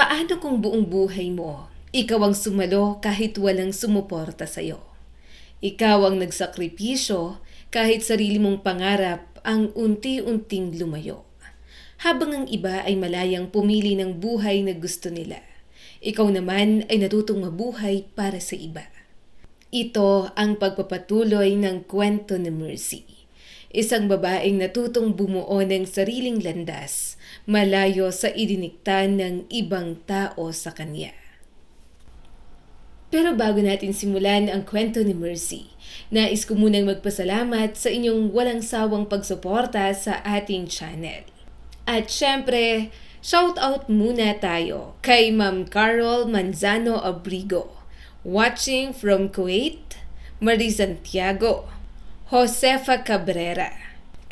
Paano kung buong buhay mo, ikaw ang sumalo kahit walang sumuporta sa'yo? Ikaw ang nagsakripisyo kahit sarili mong pangarap ang unti-unting lumayo. Habang ang iba ay malayang pumili ng buhay na gusto nila, ikaw naman ay natutong mabuhay para sa iba. Ito ang pagpapatuloy ng kwento ni Mercy. Isang babaeng natutong bumuo ng sariling landas, malayo sa idinikta ng ibang tao sa kanya. Pero bago natin simulan ang kwento ni Mercy, nais ko munang magpasalamat sa inyong walang sawang pagsuporta sa ating channel. At syempre, shout out muna tayo kay Ma'am Carol Manzano Abrigo, watching from Kuwait, Marie Santiago, Josefa Cabrera,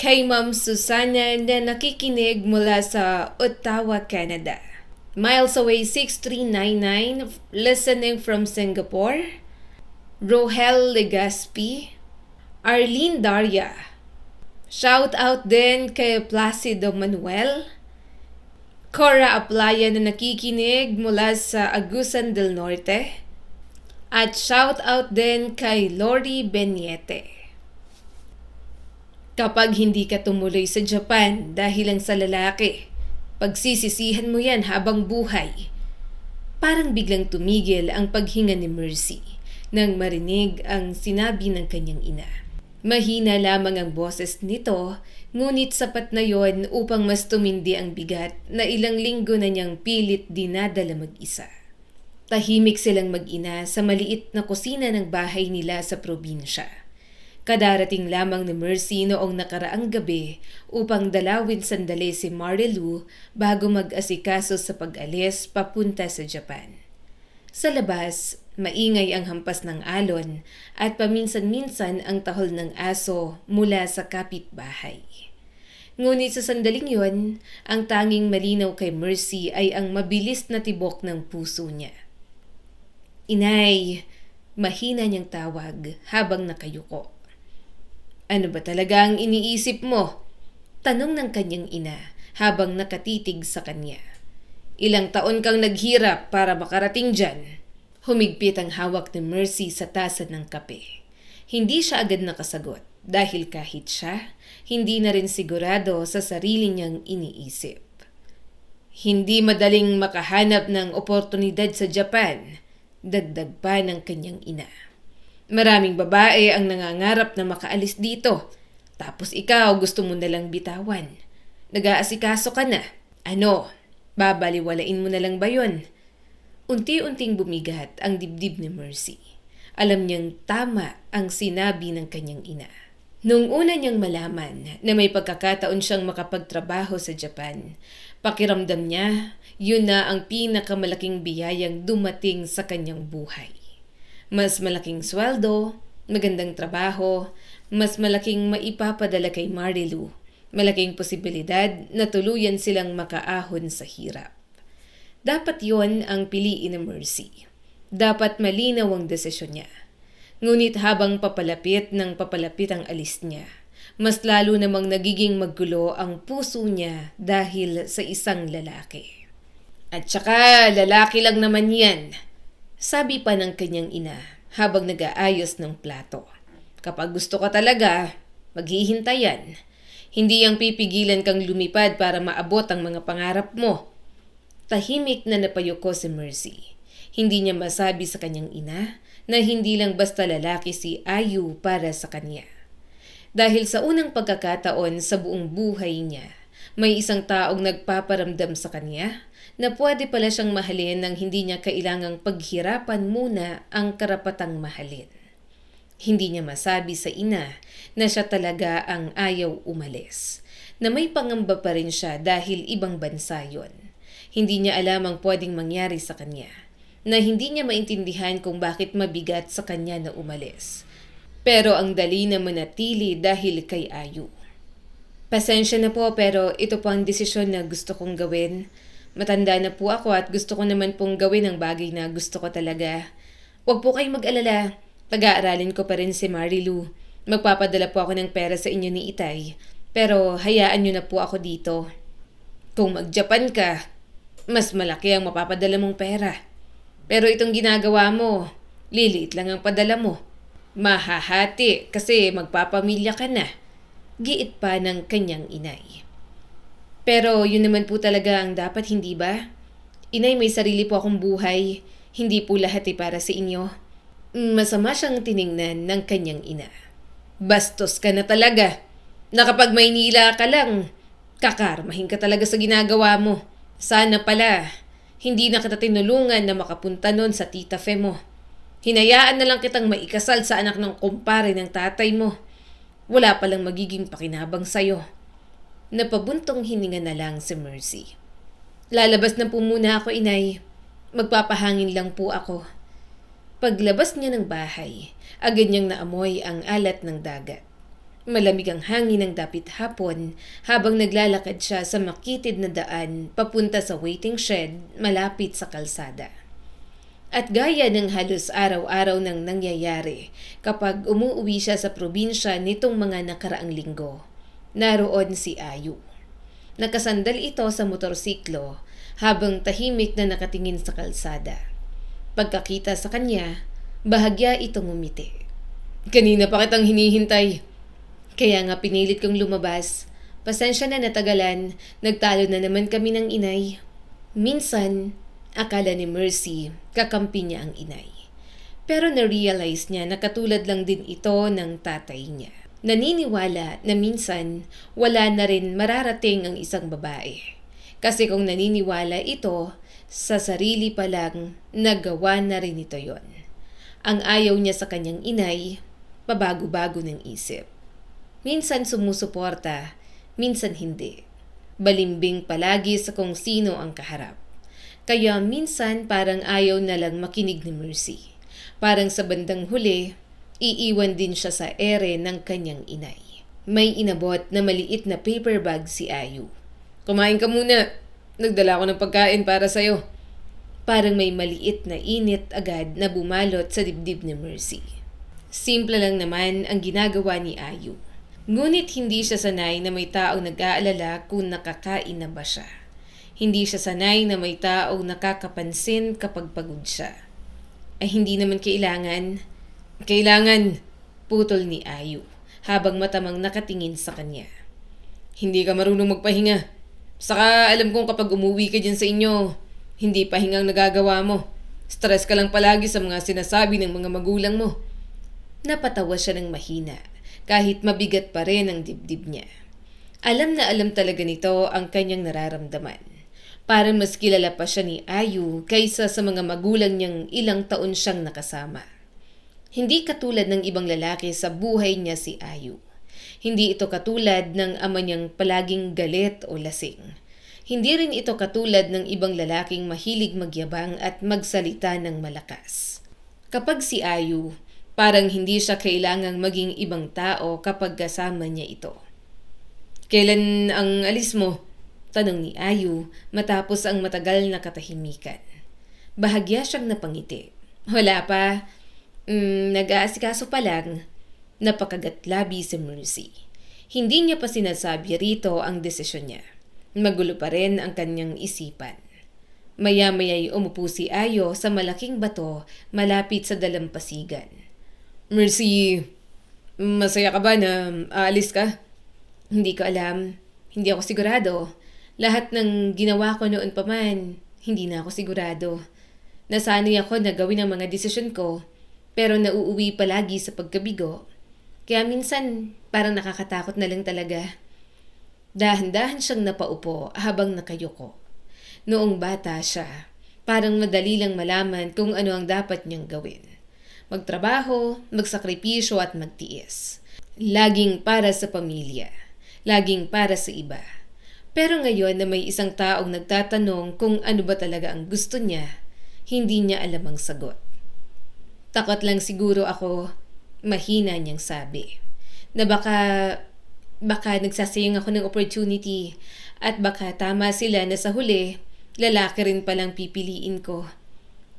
kay Ma'am Susana na nakikinig mula sa Ottawa, Canada, Miles Away 6399 listening from Singapore, Rohel Legaspi, Arlene Daria. Shout out din kay Placido Manuel, Cora Aplaya na nakikinig mula sa Agusan del Norte, at shout out din kay Lori Beniete. Kapag hindi ka tumuloy sa Japan dahil lang sa lalaki, pagsisisihan mo yan habang buhay. Parang biglang tumigil ang paghinga ni Mercy nang marinig ang sinabi ng kanyang ina. Mahina lamang ang boses nito, ngunit sapat na yon upang mas tumindi ang bigat na ilang linggo na niyang pilit dinadala mag-isa. Tahimik silang mag-ina sa maliit na kusina ng bahay nila sa probinsya. Kadarating lamang ni Mercy noong nakaraang gabi upang dalawin sandali si Marilu bago mag-asikaso sa pag-alis papunta sa Japan. Sa labas, maingay ang hampas ng alon at paminsan-minsan ang tahol ng aso mula sa kapitbahay. Ngunit sa sandaling yon, ang tanging malinaw kay Mercy ay ang mabilis na tibok ng puso niya. "Inay," mahina niyang tawag habang nakayuko. "Ano ba talaga ang iniisip mo?" tanong ng kanyang ina habang nakatitig sa kanya. "Ilang taon kang naghirap para makarating dyan." Humigpit ang hawak ni Mercy sa tasa ng kape. Hindi siya agad nakasagot dahil kahit siya, hindi na rin sigurado sa sarili niyang iniisip. "Hindi madaling makahanap ng oportunidad sa Japan," dagdag pa ng kanyang ina. "Maraming babae ang nangangarap na makaalis dito. Tapos ikaw gusto mo nalang bitawan. Nag-aasikaso ka na. Ano, babaliwalain mo na lang ba yun?" Unti-unting bumigat ang dibdib ni Mercy. Alam niyang tama ang sinabi ng kanyang ina. Nung una niyang malaman na may pagkakataon siyang makapagtrabaho sa Japan, pakiramdam niya yun na ang pinakamalaking biyayang dumating sa kanyang buhay. Mas malaking sweldo, magandang trabaho, mas malaking maipapadala kay Marilu, malaking posibilidad na tuluyan silang makaahon sa hirap. Dapat yon ang piliin ni Mercy. Dapat malinaw ang desisyon niya. Ngunit habang papalapit ng papalapit ang alis niya, mas lalo namang nagiging maggulo ang puso niya dahil sa isang lalaki. "At saka lalaki lang naman yan," sabi pa ng kanyang ina habang nag-aayos ng plato. "Kapag gusto ka talaga, maghihintay yan. Hindi yang pipigilan kang lumipad para maabot ang mga pangarap mo." Tahimik na napayuko si Mercy. Hindi niya masabi sa kanyang ina na hindi lang basta lalaki si Ayu para sa kanya. Dahil sa unang pagkakataon sa buong buhay niya, may isang taong nagpaparamdam sa kanya na pwede pala siyang mahalin nang hindi niya kailangang paghirapan muna ang karapatang mahalin. Hindi niya masabi sa ina na siya talaga ang ayaw umalis, na may pangamba pa rin siya dahil ibang bansa yon. Hindi niya alam ang pwedeng mangyari sa kanya, na hindi niya maintindihan kung bakit mabigat sa kanya na umalis. Pero ang dali na manatili dahil kay Ayu. "Pasensya na po pero ito po ang desisyon na gusto kong gawin. Matanda na po ako at gusto ko naman pong gawin ang bagay na gusto ko talaga. Huwag po kayong mag-alala, pag-aaralin ko pa rin si Marilu. Magpapadala po ako ng pera sa inyo ni Itay, pero hayaan niyo na po ako dito. Kung mag-Japan ka, mas malaki ang mapapadala mong pera. Pero itong ginagawa mo, liliit lang ang padala mo. Mahahati kasi magpapamilya ka na. Giit pa ng kanyang inay. Pero yun naman po talaga ang dapat, hindi ba? Inay, may sarili po akong buhay. Hindi po lahat para sa inyo. Masama siyang tiningnan ng kanyang ina. Bastos ka na talaga. Na kapag Maynila ka lang, kakarmahin ka talaga sa ginagawa mo. Sana pala, hindi na kita tinulungan na makapunta nun sa tita Fe mo. Hinayaan na lang kitang maikasal sa anak ng kumpare ng tatay mo. Wala palang magiging pakinabang sa'yo. Napabuntong hininga na lang si Mercy. Lalabas na po muna ako, inay. Magpapahangin lang po ako. Paglabas niya ng bahay, agad niyang naamoy ang alat ng dagat. Malamig ang hangin ng dapit hapon habang naglalakad siya sa makitid na daan papunta sa waiting shed malapit sa kalsada. At gaya ng halos araw-araw nang nangyayari kapag umuwi siya sa probinsya nitong mga nakaraang linggo, naroon si Ayu. Nakasandal ito sa motorsiklo habang tahimik na nakatingin sa kalsada. Pagkakita sa kanya, bahagya itong ngumiti. Kanina pa kitang hinihintay. Kaya nga pinilit kong lumabas. Pasensya na natagalan, nagtalo na naman kami ng inay. Minsan, akala ni Mercy, kakampi niya ang inay. Pero na-realize niya na katulad lang din ito ng tatay niya. Naniniwala na minsan wala na rin mararating ang isang babae. Kasi kung naniniwala ito, sa sarili pa lang, nagawa na rin ito yon. Ang ayaw niya sa kanyang inay, pabago-bago ng isip. Minsan sumusuporta, minsan hindi. Balimbing palagi sa kung sino ang kaharap. Kaya minsan parang ayaw na lang makinig ni Mercy. Parang sa bandang huli, iiwan din siya sa ere ng kanyang inay. May inabot na maliit na paper bag si Ayu. Kumain ka muna. Nagdala ko ng pagkain para sa'yo. Parang may maliit na init agad na bumalot sa dibdib ni Mercy. Simple lang naman ang ginagawa ni Ayu. Ngunit hindi siya sanay na may taong nag-aalala kung nakakain na ba siya. Hindi siya sanay na may taong nakakapansin kapag pagod siya. Ay hindi naman kailangan. Kailangan, putol ni Ayu habang matamang nakatingin sa kanya. Hindi ka marunong magpahinga. Saka alam kong kapag umuwi ka dyan sa inyo, hindi pahingang nagagawa mo. Stress ka lang palagi sa mga sinasabi ng mga magulang mo. Napatawa siya ng mahina. Kahit mabigat pa rin ang dibdib niya. Alam na alam talaga nito ang kanyang nararamdaman. Parang mas kilala pa siya ni Ayu kaysa sa mga magulang niyang ilang taon siyang nakasama. Hindi katulad ng ibang lalaki sa buhay niya si Ayu. Hindi ito katulad ng ama niyang palaging galit o lasing. Hindi rin ito katulad ng ibang lalaking mahilig magyabang at magsalita ng malakas. Kapag si Ayu, parang hindi siya kailangang maging ibang tao kapag kasama niya ito. Kailan ang alis mo? Tanong ni Ayu matapos ang matagal na katahimikan. Bahagya siyang napangiti. Wala pa. Nag-aasikaso pa lang. Napakagatlabi si Mercy. Hindi niya pa sinasabi rito ang desisyon niya. Magulo pa rin ang kanyang isipan. Maya-maya'y umupo si Ayu sa malaking bato malapit sa dalampasigan. Mercy, masaya ka ba na aalis ka? Hindi ko alam. Hindi ako sigurado. Lahat ng ginawa ko noon pa man, hindi na ako sigurado. Nasanay ako na gawin ang mga desisyon ko, pero nauuwi palagi sa pagkabigo. Kaya minsan, parang nakakatakot na lang talaga. Dahan-dahan siyang napaupo habang nakayuko. Noong bata siya, parang madali lang malaman kung ano ang dapat niyang gawin. Magtrabaho, magsakripisyo at magtiis. Laging para sa pamilya. Laging para sa iba. Pero ngayon na may isang taong nagtatanong kung ano ba talaga ang gusto niya, hindi niya alam ang sagot. Takot lang siguro ako, mahina niyang sabi. Na baka nagsasayang ako ng opportunity at baka tama sila na sa huli, lalaki rin palang pipiliin ko.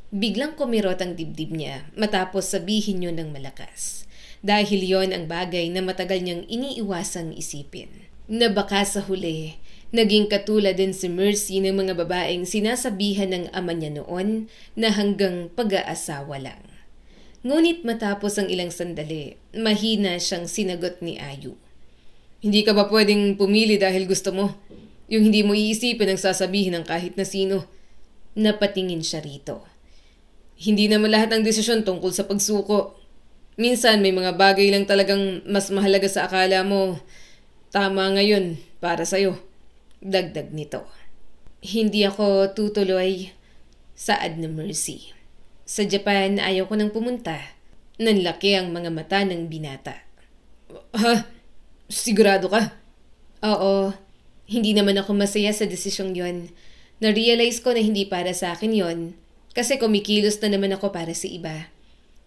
Biglang kumirot ang dibdib niya matapos sabihin yun ng malakas. Dahil yon ang bagay na matagal niyang iniiwasang isipin. Na baka sa huli, Naging katulad din si Mercy ng mga babaeng sinasabihan ng ama niya noon na hanggang pag-aasawa lang. Ngunit matapos ang ilang sandali, mahina siyang sinagot ni Ayu. Hindi ka ba pwedeng pumili dahil gusto mo? Yung hindi mo iisipin ang sasabihin ng kahit na sino. Napatingin siya rito. Hindi naman lahat ng desisyon tungkol sa pagsuko. Minsan may mga bagay lang talagang mas mahalaga sa akala mo. Tama ngayon para sa'yo. Dagdag nito. Hindi ako tutuloy, saad ni Mercy. Sa Japan ayaw ko nang pumunta. Nanlaki ang mga mata ng binata. Ha? Sigurado ka? Oo. Hindi naman ako masaya sa desisyong yon. Na-realize ko na hindi para sa akin yon. Kasi kumikilos na naman ako para sa iba.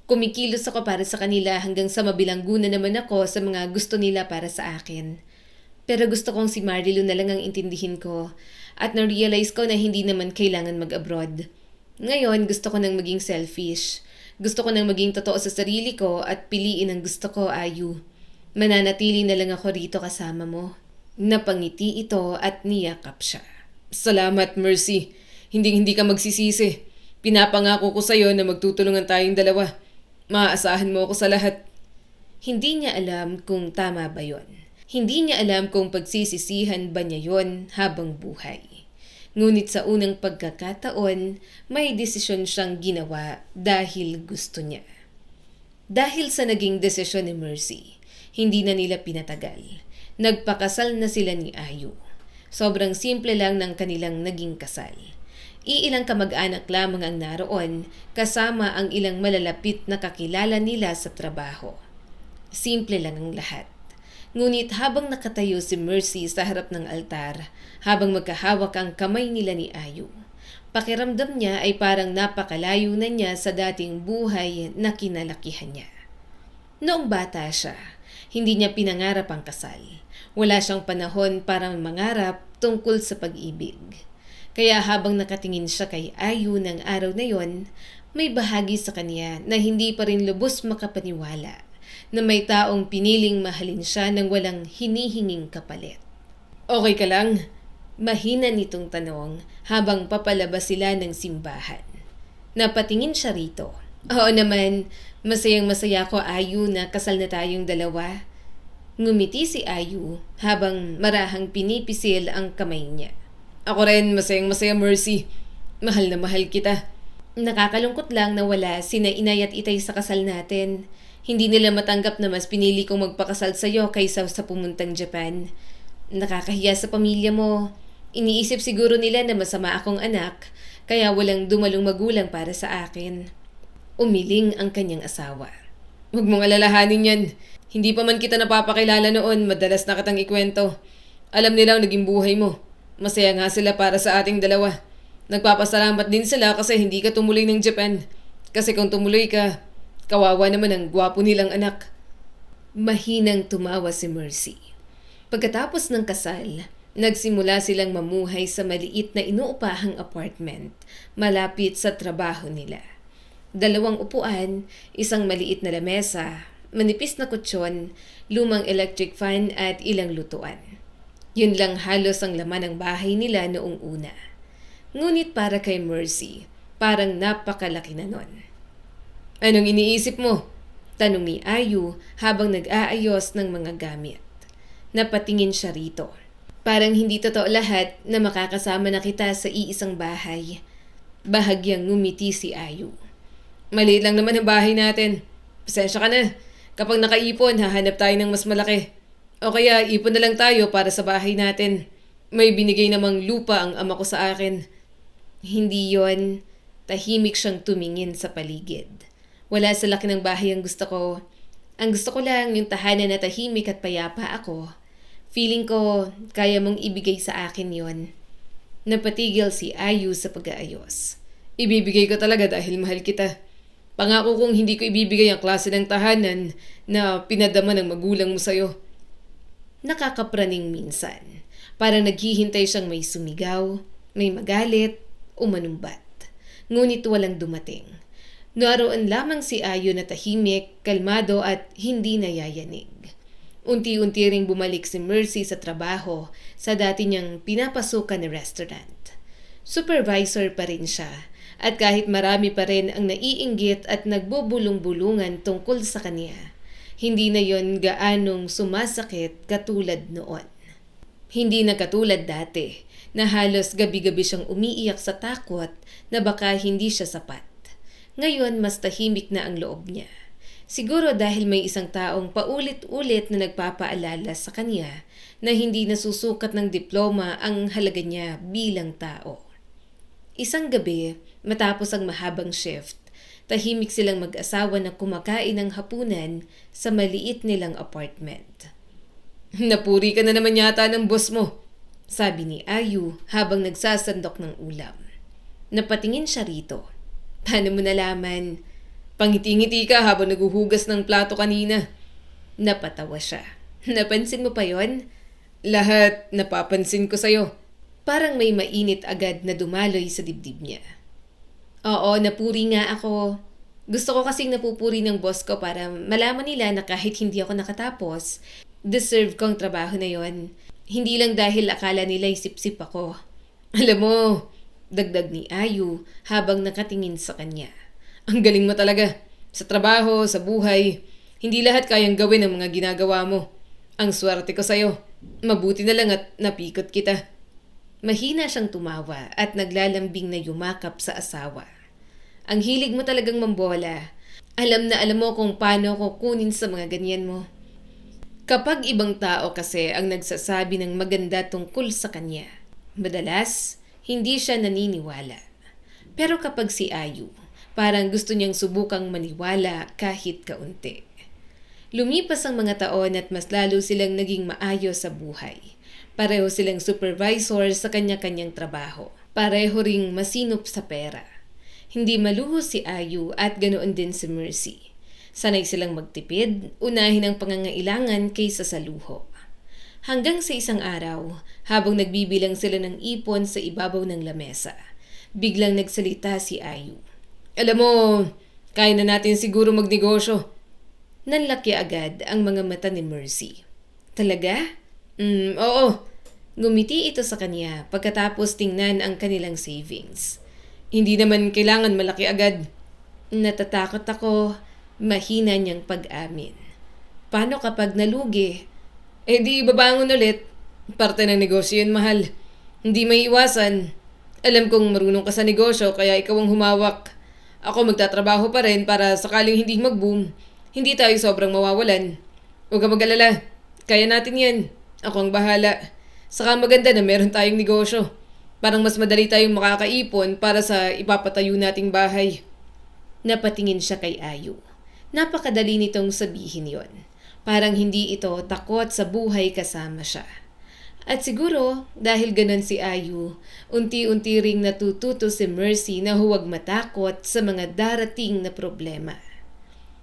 Kumikilos ako para sa kanila hanggang sa mabilanggo na naman ako sa mga gusto nila para sa akin. Pero gusto kong si Marilu na lang ang intindihin ko at na-realize ko na hindi naman kailangan mag-abroad. Ngayon, gusto ko nang maging selfish. Gusto ko nang maging totoo sa sarili ko at piliin ang gusto ko, Ayu. Mananatili na lang ako rito kasama mo. Napangiti ito at niyakap siya. Salamat, Mercy. Hindi ka magsisisi. Pinapangako ko sa'yo na magtutulungan tayong dalawa. Maaasahan mo ako sa lahat. Hindi niya alam kung tama ba yon. Hindi niya alam kung pagsisisihan ba niya yon habang buhay. Ngunit sa unang pagkakataon, may desisyon siyang ginawa dahil gusto niya. Dahil sa naging desisyon ni Mercy, hindi na nila pinatagal. Nagpakasal na sila ni Ayu. Sobrang simple lang ng kanilang naging kasal. Iilang kamag-anak lamang ang naroon kasama ang ilang malalapit na kakilala nila sa trabaho. Simple lang ang lahat. Ngunit habang nakatayo si Mercy sa harap ng altar, habang magkahawak ang kamay nila ni Ayu, pakiramdam niya ay parang napakalayo na niya sa dating buhay na kinalakihan niya. Noong bata siya, hindi niya pinangarap ang kasal. Wala siyang panahon para mangarap tungkol sa pag-ibig. Kaya habang nakatingin siya kay Ayu ng araw na yon, may bahagi sa kanya na hindi pa rin lubos makapaniwala na may taong piniling mahalin siya nang walang hinihinging kapalit. Okay ka lang? Mahina nitong tanong habang papalabas sila ng simbahan. Napatingin siya rito. Oo naman, masayang masaya ko, Ayu, na kasal na tayong dalawa. Ngumiti si Ayu habang marahang pinipisil ang kamay niya. Ako rin, masayang masaya, Mercy. Mahal na mahal kita. Nakakalungkot lang na wala sina Inay at Itay sa kasal natin. Hindi nila matanggap na mas pinili kong magpakasal sa'yo kaysa sa pumuntang Japan. Nakakahiya sa pamilya mo. Iniisip siguro nila na masama akong anak, kaya walang dumalong magulang para sa akin. Umiling ang kanyang asawa. Huwag mong alalahanin yan. Hindi pa man kita napapakilala noon, madalas na kitang ikwento. Alam nila ang naging buhay mo. Masaya nga sila para sa ating dalawa. Nagpapasalamat din sila kasi hindi ka tumuloy ng Japan. Kasi kung tumuloy ka, kawawa naman ang gwapo nilang anak. Mahinang tumawa si Mercy. Pagkatapos ng kasal, nagsimula silang mamuhay sa maliit na inuupahang apartment malapit sa trabaho nila. 2 upuan, isang maliit na lamesa, manipis na kutsyon, lumang electric fan at ilang lutuan. Yun lang halos ang laman ng bahay nila noong una. Ngunit para kay Mercy, parang napakalaki na nun. Anong iniisip mo? Tanong ni Ayu habang nag-aayos ng mga gamit. Napatingin siya rito. Parang hindi totoo lahat na makakasama na kita sa iisang bahay. Bahagyang ngumiti si Ayu. Maliit lang naman ang bahay natin. Pasensya ka na. Kapag nakaipon, hahanap tayo ng mas malaki. O kaya ipon na lang tayo para sa bahay natin. May binigay namang lupa ang ama ko sa akin. Hindi yon. Tahimik siyang tumingin sa paligid. Wala sa laki ng bahay ang gusto ko. Ang gusto ko lang yung tahanan na tahimik at payapa ako. Feeling ko kaya mong ibigay sa akin yon. Napatigil si Ayu sa pag-aayos. Ibibigay ko talaga dahil mahal kita. Pangako kong hindi ko ibibigay ang klase ng tahanan na pinadama ng magulang mo sa'yo. Nakakapraning minsan. Parang naghihintay siyang may sumigaw, may magalit, o manumbat. Ngunit walang dumating. Naroon lamang si Ayu na tahimik, kalmado at hindi nayayanig. Unti-unti ring bumalik si Mercy sa trabaho sa dati niyang pinapasukan na restaurant. Supervisor pa rin siya at kahit marami pa rin ang naiinggit at nagbubulong-bulungan tungkol sa kanya, hindi na yon gaanong sumasakit katulad noon. Hindi na katulad dati na halos gabi-gabi siyang umiiyak sa takot na baka hindi siya sapat. Ngayon mas tahimik na ang loob niya. Siguro dahil may isang taong paulit-ulit na nagpapaalala sa kanya na hindi nasusukat ng diploma ang halaga niya bilang tao. Isang gabi, matapos ang mahabang shift, tahimik silang mag-asawa na kumakain ng hapunan sa maliit nilang apartment. "Napuri ka na naman yata ng boss mo," sabi ni Ayu habang nagsasandok ng ulam. Napatingin siya rito. "Paano mo nalaman?" "Pangiti-ngiti ka habang naguhugas ng plato kanina." Napatawa siya. "Napansin mo pa yon?" "Lahat napapansin ko sa'yo." Parang may mainit agad na dumaloy sa dibdib niya. "Oo, napuri nga ako. Gusto ko kasing napupuri ng boss ko para malaman nila na kahit hindi ako nakatapos, deserve kong trabaho na yon. Hindi lang dahil akala nila isip-sip ako." "Alam mo," dagdag ni Ayu habang nakatingin sa kanya, "ang galing mo talaga. Sa trabaho, sa buhay, hindi lahat kayang gawin ang mga ginagawa mo. Ang swerte ko sa'yo. Mabuti na lang at napikot kita." Mahina siyang tumawa at naglalambing na yumakap sa asawa. "Ang hilig mo talagang mambola. Alam na alam mo kung paano ko kunin sa mga ganyan mo." Kapag ibang tao kasi ang nagsasabi ng maganda tungkol sa kanya, madalas hindi siya naniniwala. Pero kapag si Ayu, parang gusto niyang subukang maniwala kahit kaunti. Lumipas ang mga taon at mas lalo silang naging maayos sa buhay. Pareho silang supervisor sa kanya-kanyang trabaho. Pareho ring masinop sa pera. Hindi maluho si Ayu at ganoon din si Mercy. Sanay silang magtipid, unahin ang pangangailangan kaysa sa luho. Hanggang sa isang araw, habang nagbibilang sila ng ipon sa ibabaw ng lamesa, biglang nagsalita si Ayu. "Alam mo, kaya na natin siguro magnegosyo." Nanlaki agad ang mga mata ni Mercy. "Talaga?" Oo." Ngumiti ito sa kanya pagkatapos tingnan ang kanilang savings. "Hindi naman kailangan malaki agad." "Natatakot ako," mahina niyang pag-amin. "Paano kapag nalugi?" Di babangon ulit. Parte ng negosyo yun, mahal. Hindi may iwasan. Alam kong marunong ka sa negosyo kaya ikaw ang humawak. Ako magtatrabaho pa rin para sakaling hindi mag-boom, hindi tayo sobrang mawawalan. Huwag ka mag-alala. Kaya natin yan. Ako ang bahala. Saka maganda na meron tayong negosyo. Parang mas madali tayong makakaipon para sa ipapatayo nating bahay." Napatingin siya kay Ayu. Napakadali nitong sabihin yon. Parang hindi ito takot sa buhay kasama siya. At siguro, dahil ganun si Ayu, unti-unti ring natututo si Mercy na huwag matakot sa mga darating na problema.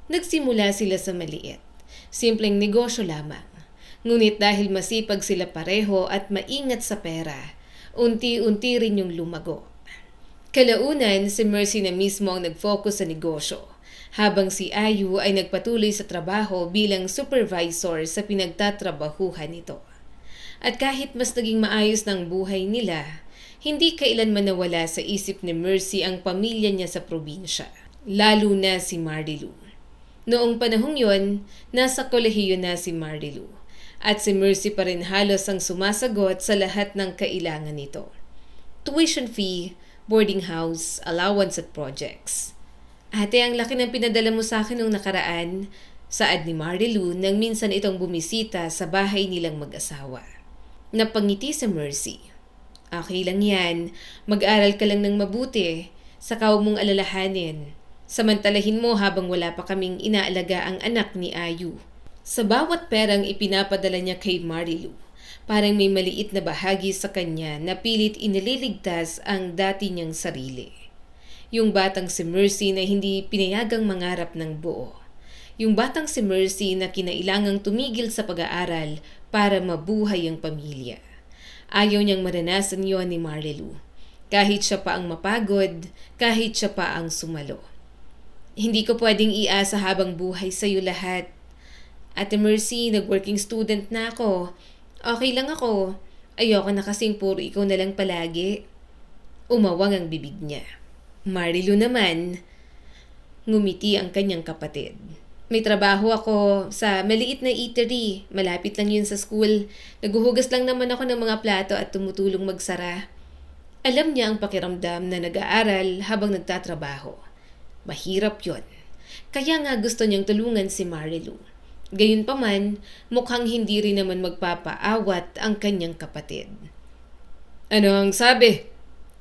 Nagsimula sila sa maliit. Simpleng negosyo lamang. Ngunit dahil masipag sila pareho at maingat sa pera, unti-unti rin yung lumago. Kalaunan, si Mercy na mismo ang nag-focus sa negosyo, habang si Ayu ay nagpatuloy sa trabaho bilang supervisor sa pinagtatrabahuhan nito. At kahit mas naging maayos ng buhay nila, hindi kailanman nawala sa isip ni Mercy ang pamilya niya sa probinsya, lalo na si Marilu. Noong panahong yon, nasa kolehiyo na si Marilu, at si Mercy pa rin halos ang sumasagot sa lahat ng kailangan nito. Tuition fee, boarding house, allowance at projects. "Ate, ang laki ng pinadala mo sa akin nung nakaraan," saad ni Marilu nang minsan itong bumisita sa bahay nilang mag-asawa. Napangiti si Mercy. "Okay lang yan. Mag-aral ka lang ng mabuti. Saka huwag mong alalahanin. Samantalahin mo habang wala pa kaming inaalaga ang anak ni Ayu." Sa bawat perang ipinapadala niya kay Marilu, parang may maliit na bahagi sa kanya na pilit inililigtas ang dati niyang sarili. Yung batang si Mercy na hindi pinayagang mangarap ng buo. Yung batang si Mercy na kinailangang tumigil sa pag-aaral para mabuhay ang pamilya. Ayaw niyang maranasan yon ni Marilu. Kahit siya pa ang mapagod, kahit siya pa ang sumalo. "Hindi ko pwedeng iasa habang buhay sa iyo lahat. Ate Mercy, nag-working student na ako. Okay lang ako. Ayoko na kasing puro ikaw na lang palagi. Umawang ang bibig niya. Marilu naman, ngumiti ang kanyang kapatid. May trabaho ako sa maliit na eatery. Malapit lang yun sa school. Naguhugas lang naman ako ng mga plato at tumutulong magsara. Alam niya ang pakiramdam na nag-aaral habang nagtatrabaho. Mahirap yon. Kaya nga gusto niyang tulungan si Marilu. Gayunpaman, mukhang hindi rin naman magpapaawat ang kanyang kapatid. Ano ang sabi?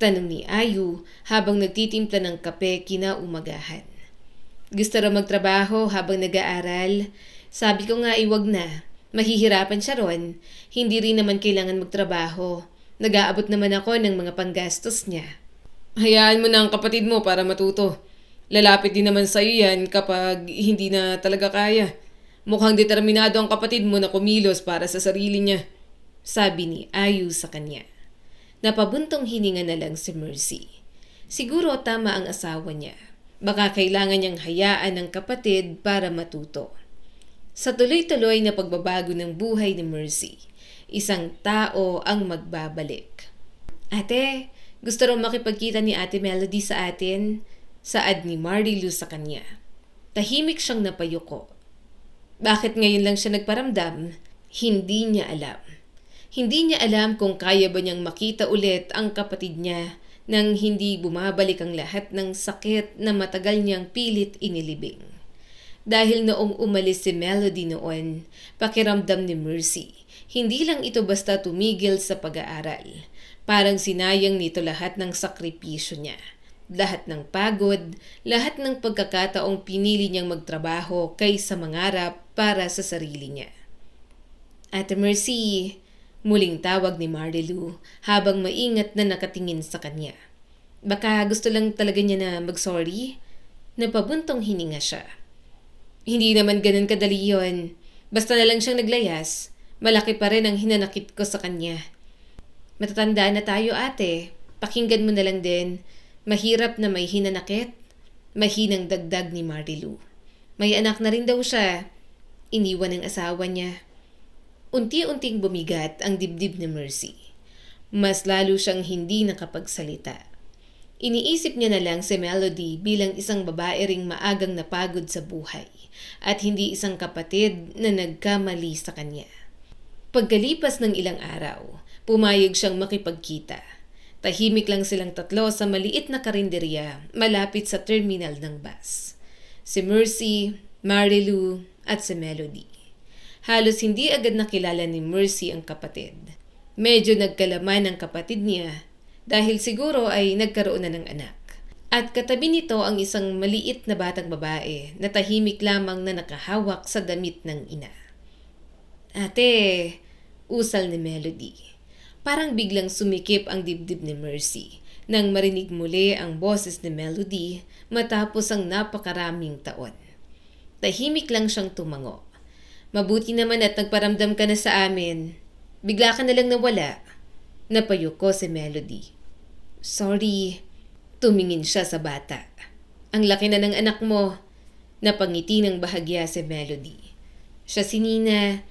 Tanong ni Ayu habang nagtitimpla ng kape kinaumagahan. Gusto raw magtrabaho habang nag-aaral. Sabi ko nga iwag na. Mahihirapan siya ron. Hindi rin naman kailangan magtrabaho. Nag-aabot naman ako ng mga panggastos niya. Hayaan mo na ang kapatid mo para matuto. Lalapit din naman sa'yo yan kapag hindi na talaga kaya. Mukhang determinado ang kapatid mo na kumilos para sa sarili niya. Sabi ni Ayu sa kanya. Napabuntong hininga na lang si Mercy. Siguro tama ang asawa niya. Baka kailangan niyang hayaan ng kapatid para matuto. Sa tuloy-tuloy na pagbabago ng buhay ni Mercy, isang tao ang magbabalik. Ate, gusto raw makipagkita ni Ate Melody sa atin, saad ni Marilu sa kanya. Tahimik siyang napayuko. Bakit ngayon lang siya nagparamdam? Hindi niya alam. Hindi niya alam kung kaya ba niyang makita ulit ang kapatid niya nang hindi bumabalik ang lahat ng sakit na matagal niyang pilit inilibing. Dahil noong umalis si Melody noon, pakiramdam ni Mercy, hindi lang ito basta tumigil sa pag-aaral. Parang sinayang nito lahat ng sakripisyo niya. Lahat ng pagod, lahat ng pagkakataong pinili niyang magtrabaho kaysa mangarap para sa sarili niya. Ate Mercy, muling tawag ni Marilu habang maingat na nakatingin sa kanya. Baka gusto lang talaga niya na mag-sorry? Napabuntong hininga siya. Hindi naman ganun kadali yon. Basta na lang siyang naglayas, malaki pa rin ang hinanakit ko sa kanya. Matatanda na tayo ate, pakinggan mo na lang din. Mahirap na may hinanakit. Mahinang dagdag ni Marilu. May anak na rin daw siya. Iniwan ng asawa niya. Unti-unting bumigat ang dibdib ni Mercy. Mas lalo siyang hindi nakapagsalita. Iniisip niya na lang si Melody bilang isang babae ring maagang napagod sa buhay at hindi isang kapatid na nagkamali sa kanya. Pagkalipas ng ilang araw, pumayag siyang makipagkita. Tahimik lang silang tatlo sa maliit na karinderya malapit sa terminal ng bus. Si Mercy, Marilu at si Melody. Halos hindi agad nakilala ni Mercy ang kapatid. Medyo nagkalaman ang kapatid niya dahil siguro ay nagkaroon na ng anak. At katabi nito ang isang maliit na batang babae na tahimik lamang na nakahawak sa damit ng ina. Ate, usal ni Melody. Parang biglang sumikip ang dibdib ni Mercy nang marinig muli ang boses ni Melody matapos ang napakaraming taon. Tahimik lang siyang tumango. Mabuti naman at nagparamdam ka na sa amin. Bigla ka na lang nawala. Napayuko si Melody. Sorry. Tumingin siya sa bata. Ang laki na ng anak mo. Napangiti ng bahagya si Melody. Siya si Nina.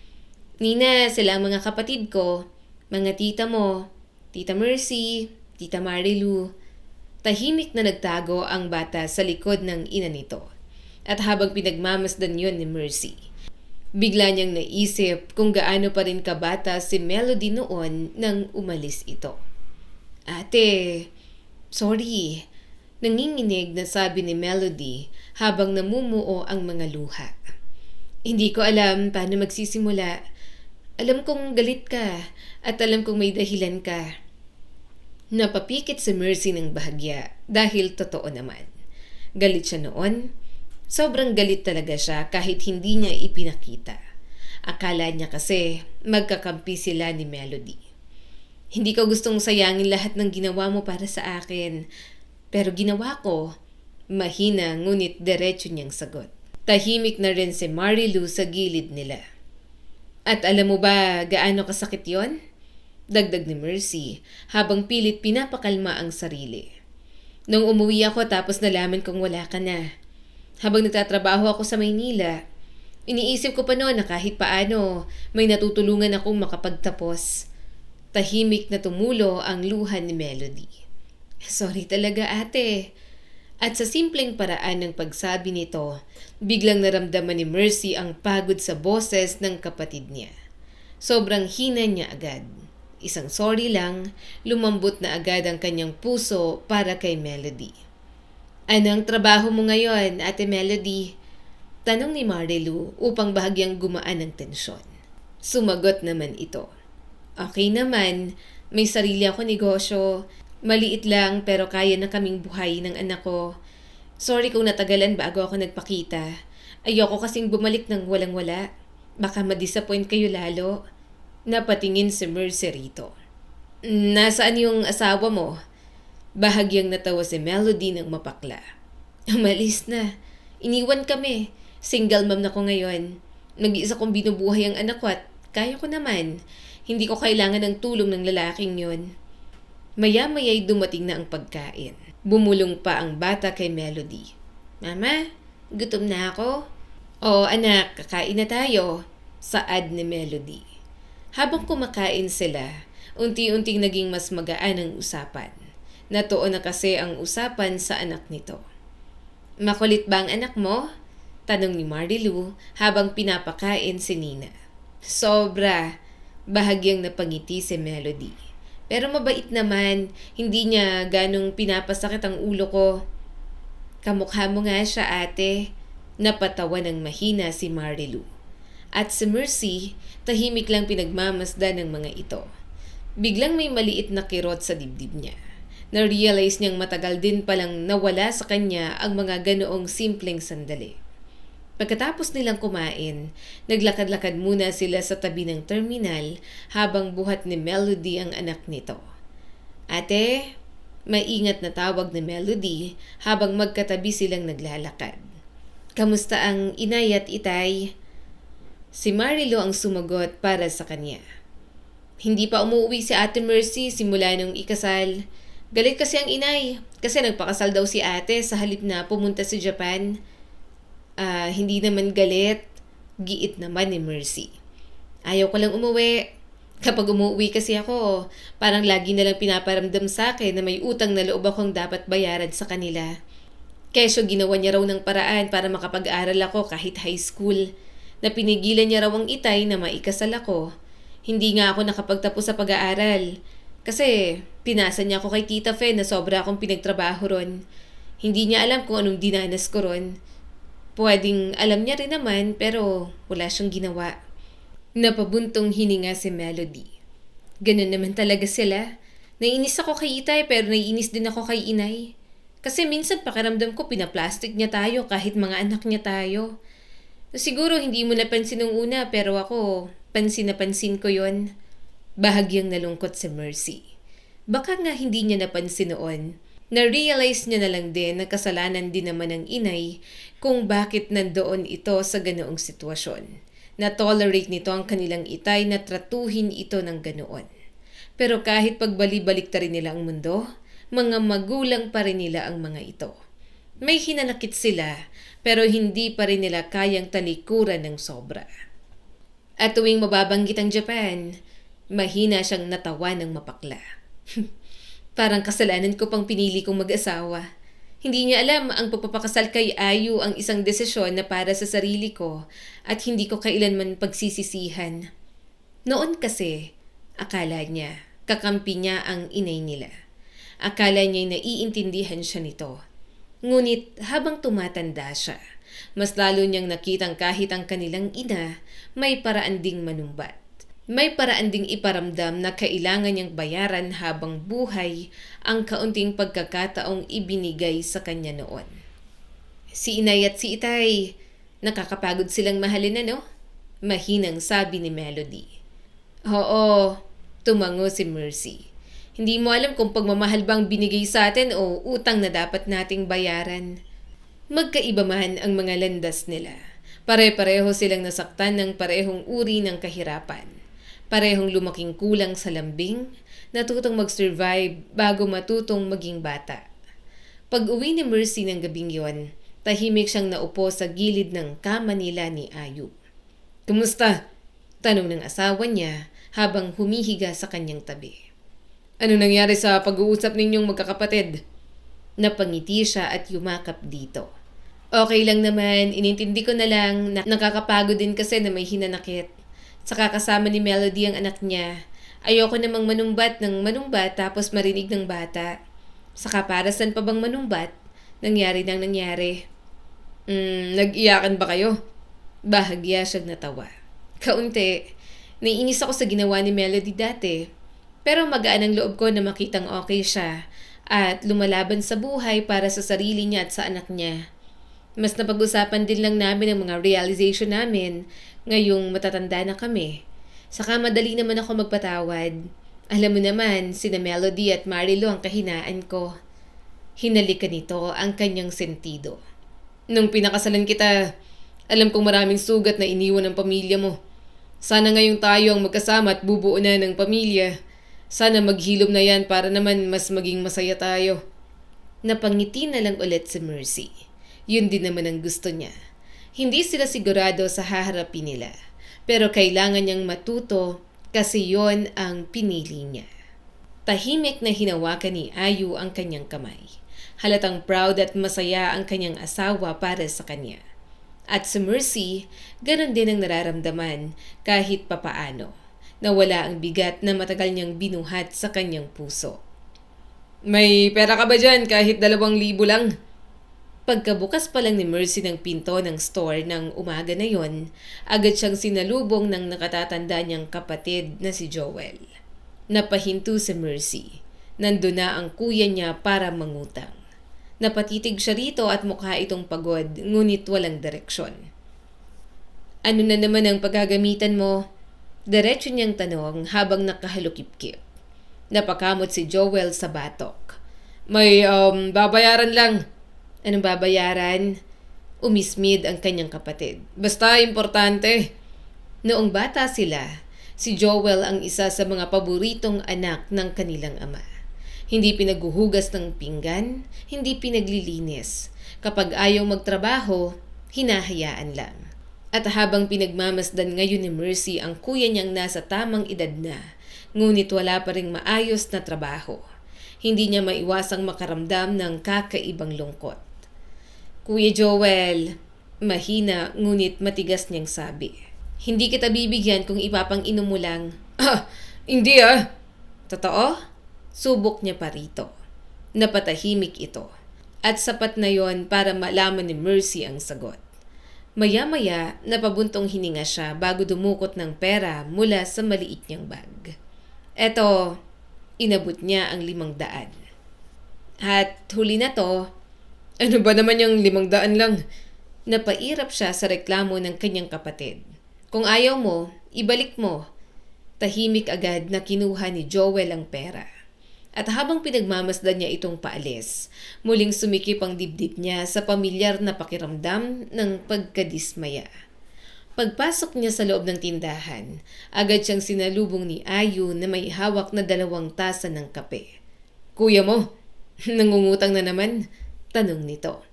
Nina, sila ang mga kapatid ko. Mga tita mo, Tita Mercy, Tita Marilu. Tahimik na nagtago ang bata sa likod ng ina nito. At habang pinagmamasdan yun ni Mercy, bigla niyang naisip kung gaano pa rin kabata si Melody noon nang umalis ito. Ate, sorry. Nanginginig na sabi ni Melody habang namumuo ang mga luha. Hindi ko alam paano magsisimula. Alam kong galit ka at alam kong may dahilan ka. Napapikit si Mercy ng bahagya dahil totoo naman. Galit siya noon. Sobrang galit talaga siya kahit hindi niya ipinakita. Akala niya kasi magkakampi sila ni Melody. Hindi ko gustong sayangin lahat ng ginawa mo para sa akin. Pero ginawa ko. Mahina ngunit diretso niyang sagot. Tahimik na rin si Marilu sa gilid nila. At alam mo ba gaano kasakit yon? Dagdag ni Mercy habang pilit pinapakalma ang sarili. Nung umuwi ako tapos nalaman kong wala ka na. Habang nagtatrabaho ako sa Maynila, Iniisip ko pa noon na kahit paano may natutulungan akong makapagtapos. Tahimik na tumulo ang luha ni Melody. Sorry talaga ate. At sa simpleng paraan ng pagsabi nito, biglang naramdaman ni Mercy ang pagod sa boses ng kapatid niya. Sobrang hina niya agad. Isang sorry lang, lumambot na agad ang kanyang puso para kay Melody. Anong trabaho mo ngayon, Ate Melody? Tanong ni Marilu upang bahagyang gumaan ang tensyon. Sumagot naman ito. Okay naman, may sarili ako negosyo. Maliit lang pero kaya na kaming buhay ng anak ko. Sorry kung natagalan bago ako nagpakita. Ayoko kasing bumalik ng walang-wala. Baka ma-disappoint kayo lalo. Napatingin si Mercy rito. Nasaan yung asawa mo? Bahagyang natawa si Melody ng mapakla. Umalis na. Iniwan kami. Single mom na ko ngayon. Nag-iisa kong binubuhay ang anak ko at kaya ko naman. Hindi ko kailangan ng tulong ng lalaking yon. Maya-maya'y dumating na ang pagkain. Bumulong pa ang bata kay Melody. Mama, gutom na ako. Oo anak, kakain na tayo. Saad ni Melody. Habang kumakain sila, unti-unting naging mas magaan ang usapan. Natuon na kasi ang usapan sa anak nito. Makulit ba ang anak mo? Tanong ni Marilu habang pinapakain si Nina. Sobra. Bahagyang napangiti si Melody. Pero mabait naman, hindi niya ganong pinapasakit ang ulo ko. Kamukha mo nga siya ate. Napatawa ng mahina si Marilu. At si Mercy, tahimik lang pinagmamasdan ng mga ito. Biglang may maliit na kirot sa dibdib niya. Na-realize niyang matagal din palang nawala sa kanya ang mga ganoong simpleng sandali. Pagkatapos nilang kumain, naglakad-lakad muna sila sa tabi ng terminal habang buhat ni Melody ang anak nito. Ate, maingat na tawag ni Melody habang magkatabi silang naglalakad. Kamusta ang inay at itay? Si Marilu ang sumagot para sa kanya. Hindi pa umuwi si Ate Mercy simula nung ikasal. Galit kasi ang inay kasi nagpakasal daw si ate sa halip na pumunta sa Japan. Hindi naman galit. Giit naman ni Mercy. Ayaw ko lang umuwi. Kapag umuwi kasi ako, parang lagi nalang pinaparamdam sa akin na may utang na loob akong dapat bayaran sa kanila. Kesyo ginawa niya raw ng paraan para makapag-aral ako kahit high school. Na pinigilan niya raw ang itay na maikasal ako. Hindi nga ako nakapagtapos sa pag-aaral. Kasi pinasa niya ako kay Tita Fe na sobra akong pinagtrabaho ron. Hindi niya alam kung anong dinanas ko ron. Pwedeng alam niya rin naman pero wala siyang ginawa. Napabuntong hininga si Melody. Ganun naman talaga sila. Naiinis ako kay itay pero naiinis din ako kay inay. Kasi minsan pakiramdam ko pinaplastic niya tayo kahit mga anak niya tayo. Siguro hindi mo napansin nung una pero ako pansin na pansin ko yon. Bahagyang nalungkot si Mercy. Baka nga hindi niya napansin noon. Na-realize niya na lang din na kasalanan din naman ng inay kung bakit nandoon ito sa ganoong sitwasyon. Na-tolerate nito ang kanilang itay na tratuhin ito ng ganoon. Pero kahit pagbali-baliktarin nila ang mundo, mga magulang pa rin nila ang mga ito. May hinanakit sila pero hindi pa rin nila kayang talikuran ng sobra. At tuwing mababanggit ang Japan, mahina siyang natawa ng mapakla. Parang kasalanan ko pang pinili kong mag-asawa. Hindi niya alam ang pagpapakasal kay Ayu ang isang desisyon na para sa sarili ko at hindi ko kailanman pagsisisihan. Noon kasi, akala niya, kakampi niya ang inay nila. Akala niya'y naiintindihan siya nito. Ngunit habang tumatanda siya, mas lalo niyang nakitang kahit ang kanilang ina may paraan ding manumbat. May paraan ding iparamdam na kailangan niyang bayaran habang buhay ang kaunting pagkakataong ibinigay sa kanya noon. Si inay at si itay, nakakapagod silang mahalin no? Mahinang sabi ni Melody. Oo, tumango si Mercy. Hindi mo alam kung pagmamahal bang binigay sa atin o utang na dapat nating bayaran. Magkaiba man ang mga landas nila. Pare-pareho silang nasaktan ng parehong uri ng kahirapan. Parehong lumaking kulang sa lambing, natutong mag-survive bago matutong maging bata. Pag uwi ni Mercy ng gabing yon, Tahimik siyang naupo sa gilid ng kama nila ni Ayu. "Kumusta?" tanong ng asawa niya habang humihiga sa kanyang tabi. "Ano nangyari sa pag-uusap ninyong magkakapatid?" Napangiti siya at yumakap dito. "Okay lang naman, inintindi ko na lang na nakakapagod din kasi na may hinanakit. Saka kasama ni Melody ang anak niya. Ayoko namang manumbat ng manumbat tapos marinig ng bata. Saka para saan pa bang manumbat? Nangyari nang nangyari." Nag-iyakan ba kayo?" Bahagya siyang natawa. "Kaunti. Naiinis ako sa ginawa ni Melody dati. Pero magaan ang loob ko na makitang okay siya at lumalaban sa buhay para sa sarili niya at sa anak niya. Mas napag-usapan din lang namin ang mga realization namin ngayong matatanda na kami. Saka madali naman ako magpatawad. Alam mo naman, sina Melody at Marilo ang kahinaan ko." Hinalikan nito ang kanyang sentido. "Nung pinakasalan kita, alam kong maraming sugat na iniwan ng pamilya mo. Sana ngayong tayo ang magkasama at bubuo na ng pamilya. Sana maghilom na yan para naman mas maging masaya tayo." Napangiti na lang ulit si Mercy. Yun din naman ang gusto niya. Hindi sila sigurado sa haharapin nila. Pero kailangan niyang matuto kasi yon ang pinili niya. Tahimik na hinawakan ni Ayu ang kanyang kamay. Halatang proud at masaya ang kanyang asawa para sa kanya. At si Mercy, ganon din ang nararamdaman kahit papaano. Nawala ang bigat na matagal niyang binuhat sa kanyang puso. "May pera ka ba dyan kahit 2,000 lang?" Pagkabukas pa lang ni Mercy ng pinto ng store ng umaga na yon, agad siyang sinalubong ng nakatatanda niyang kapatid na si Joel. Napahinto si Mercy. Nandun na ang kuya niya para mangutang. Napatitig siya rito at mukha itong pagod, ngunit walang direksyon. "Ano na naman ang paggagamitan mo?" Diretso niyang tanong habang nakahalukip-kip. Napakamot si Joel sa batok. "May babayaran lang." "Anong babayaran?" Umismid ang kanyang kapatid. "Basta importante." Noong bata sila, si Joel ang isa sa mga paboritong anak ng kanilang ama. Hindi pinaghuhugas ng pinggan, hindi pinaglilinis. Kapag ayaw magtrabaho, hinahayaan lang. At habang pinagmamasdan ngayon ni Mercy ang kuya niyang nasa tamang edad na, ngunit wala pa ring maayos na trabaho. Hindi niya maiwasang makaramdam ng kakaibang lungkot. "Kuya Joel," mahina ngunit matigas niyang sabi. "Hindi kita bibigyan kung ipapang-inom mo lang." Hindi ah." "Totoo?" Subok niya pa rito. Napatahimik ito. At sapat na yon para malaman ni Mercy ang sagot. Maya-maya, napabuntong hininga siya bago dumukot ng pera mula sa maliit niyang bag. "Eto," inabot niya ang 500. "At huli na to." "Ano ba naman yung 500 lang?" Napairap siya sa reklamo ng kanyang kapatid. "Kung ayaw mo, ibalik mo." Tahimik agad na kinuha ni Joel ang pera. At habang pinagmamasdan niya itong paalis, muling sumikip ang dibdib niya sa pamilyar na pakiramdam ng pagkadismaya. Pagpasok niya sa loob ng tindahan, agad siyang sinalubong ni Ayu na may hawak na 2 tasa ng kape. "Kuya mo, nangungutang na naman?" tanong nito.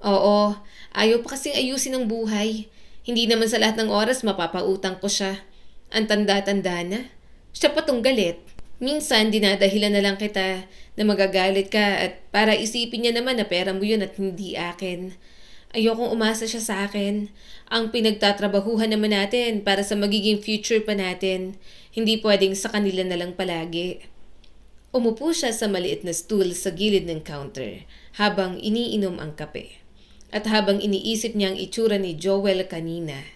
"Oo, ayaw pa kasing ayusin ang buhay. Hindi naman sa lahat ng oras mapapautang ko siya. Ang tanda-tanda na. Siya pa tong galit. Minsan dinadahilan na lang kita na magagalit ka at para isipin niya naman na pera mo yun at hindi akin. Ayokong umasa siya sa akin. Ang pinagtatrabahuhan naman natin para sa magiging future pa natin. Hindi pwedeng sa kanila na lang palagi." Umupo siya sa maliit na stool sa gilid ng counter habang iniinom ang kape. At habang iniisip niya ang itsura ni Joel kanina,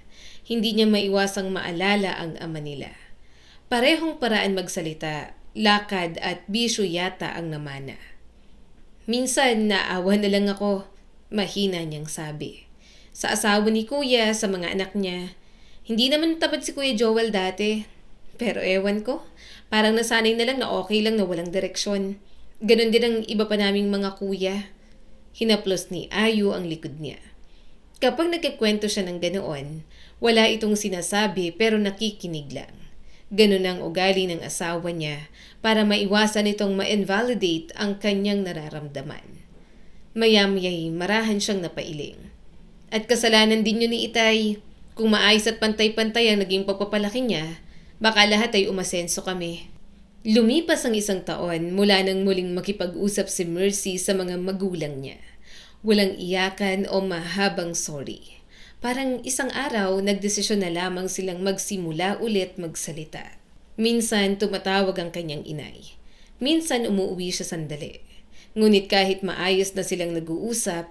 hindi niya maiwasang maalala ang ama nila. Parehong paraan magsalita, lakad at bisyo yata ang namana. "Minsan naawa na lang ako," mahina niyang sabi. "Sa asawa ni kuya, sa mga anak niya. Hindi naman tamad si Kuya Joel dati. Pero ewan ko, parang nasanay na lang na okay lang na walang direksyon. Ganon din ang iba pa naming mga kuya." Hinaplos ni Ayu ang likod niya. Kapag nagkikwento siya ng ganoon, wala itong sinasabi pero nakikinig lang. Ganon ang ugali ng asawa niya para maiwasan itong ma-invalidate ang kanyang nararamdaman. Maya-maya'y marahan siyang napailing. At kasalanan din yun ni Itay. Kung maayos at pantay-pantay ang naging pagpapalaki niya, baka lahat ay umasenso kami. Lumipas ang 1 taon mula nang muling makipag-usap si Mercy sa mga magulang niya. Walang iyakan o mahabang sorry. Parang isang araw, nagdesisyon na lamang silang magsimula ulit magsalita. Minsan tumatawag ang kanyang inay. Minsan umuwi siya sandali. Ngunit kahit maayos na silang nag-uusap,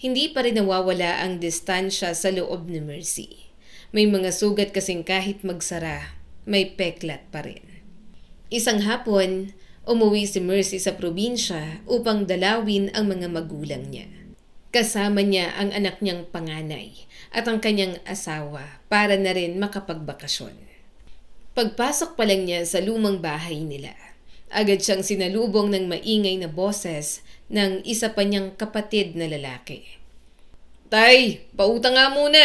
hindi pa rin nawawala ang distansya sa loob ni Mercy. May mga sugat kasing kahit magsara, may peklat pa rin. Isang hapon, umuwi si Mercy sa probinsya upang dalawin ang mga magulang niya. Kasama niya ang anak niyang panganay at ang kanyang asawa para na rin makapagbakasyon. Pagpasok pa lang niya sa lumang bahay nila, agad siyang sinalubong ng maingay na boses ng isa pa niyang kapatid na lalaki. "Tay, pautang nga muna!"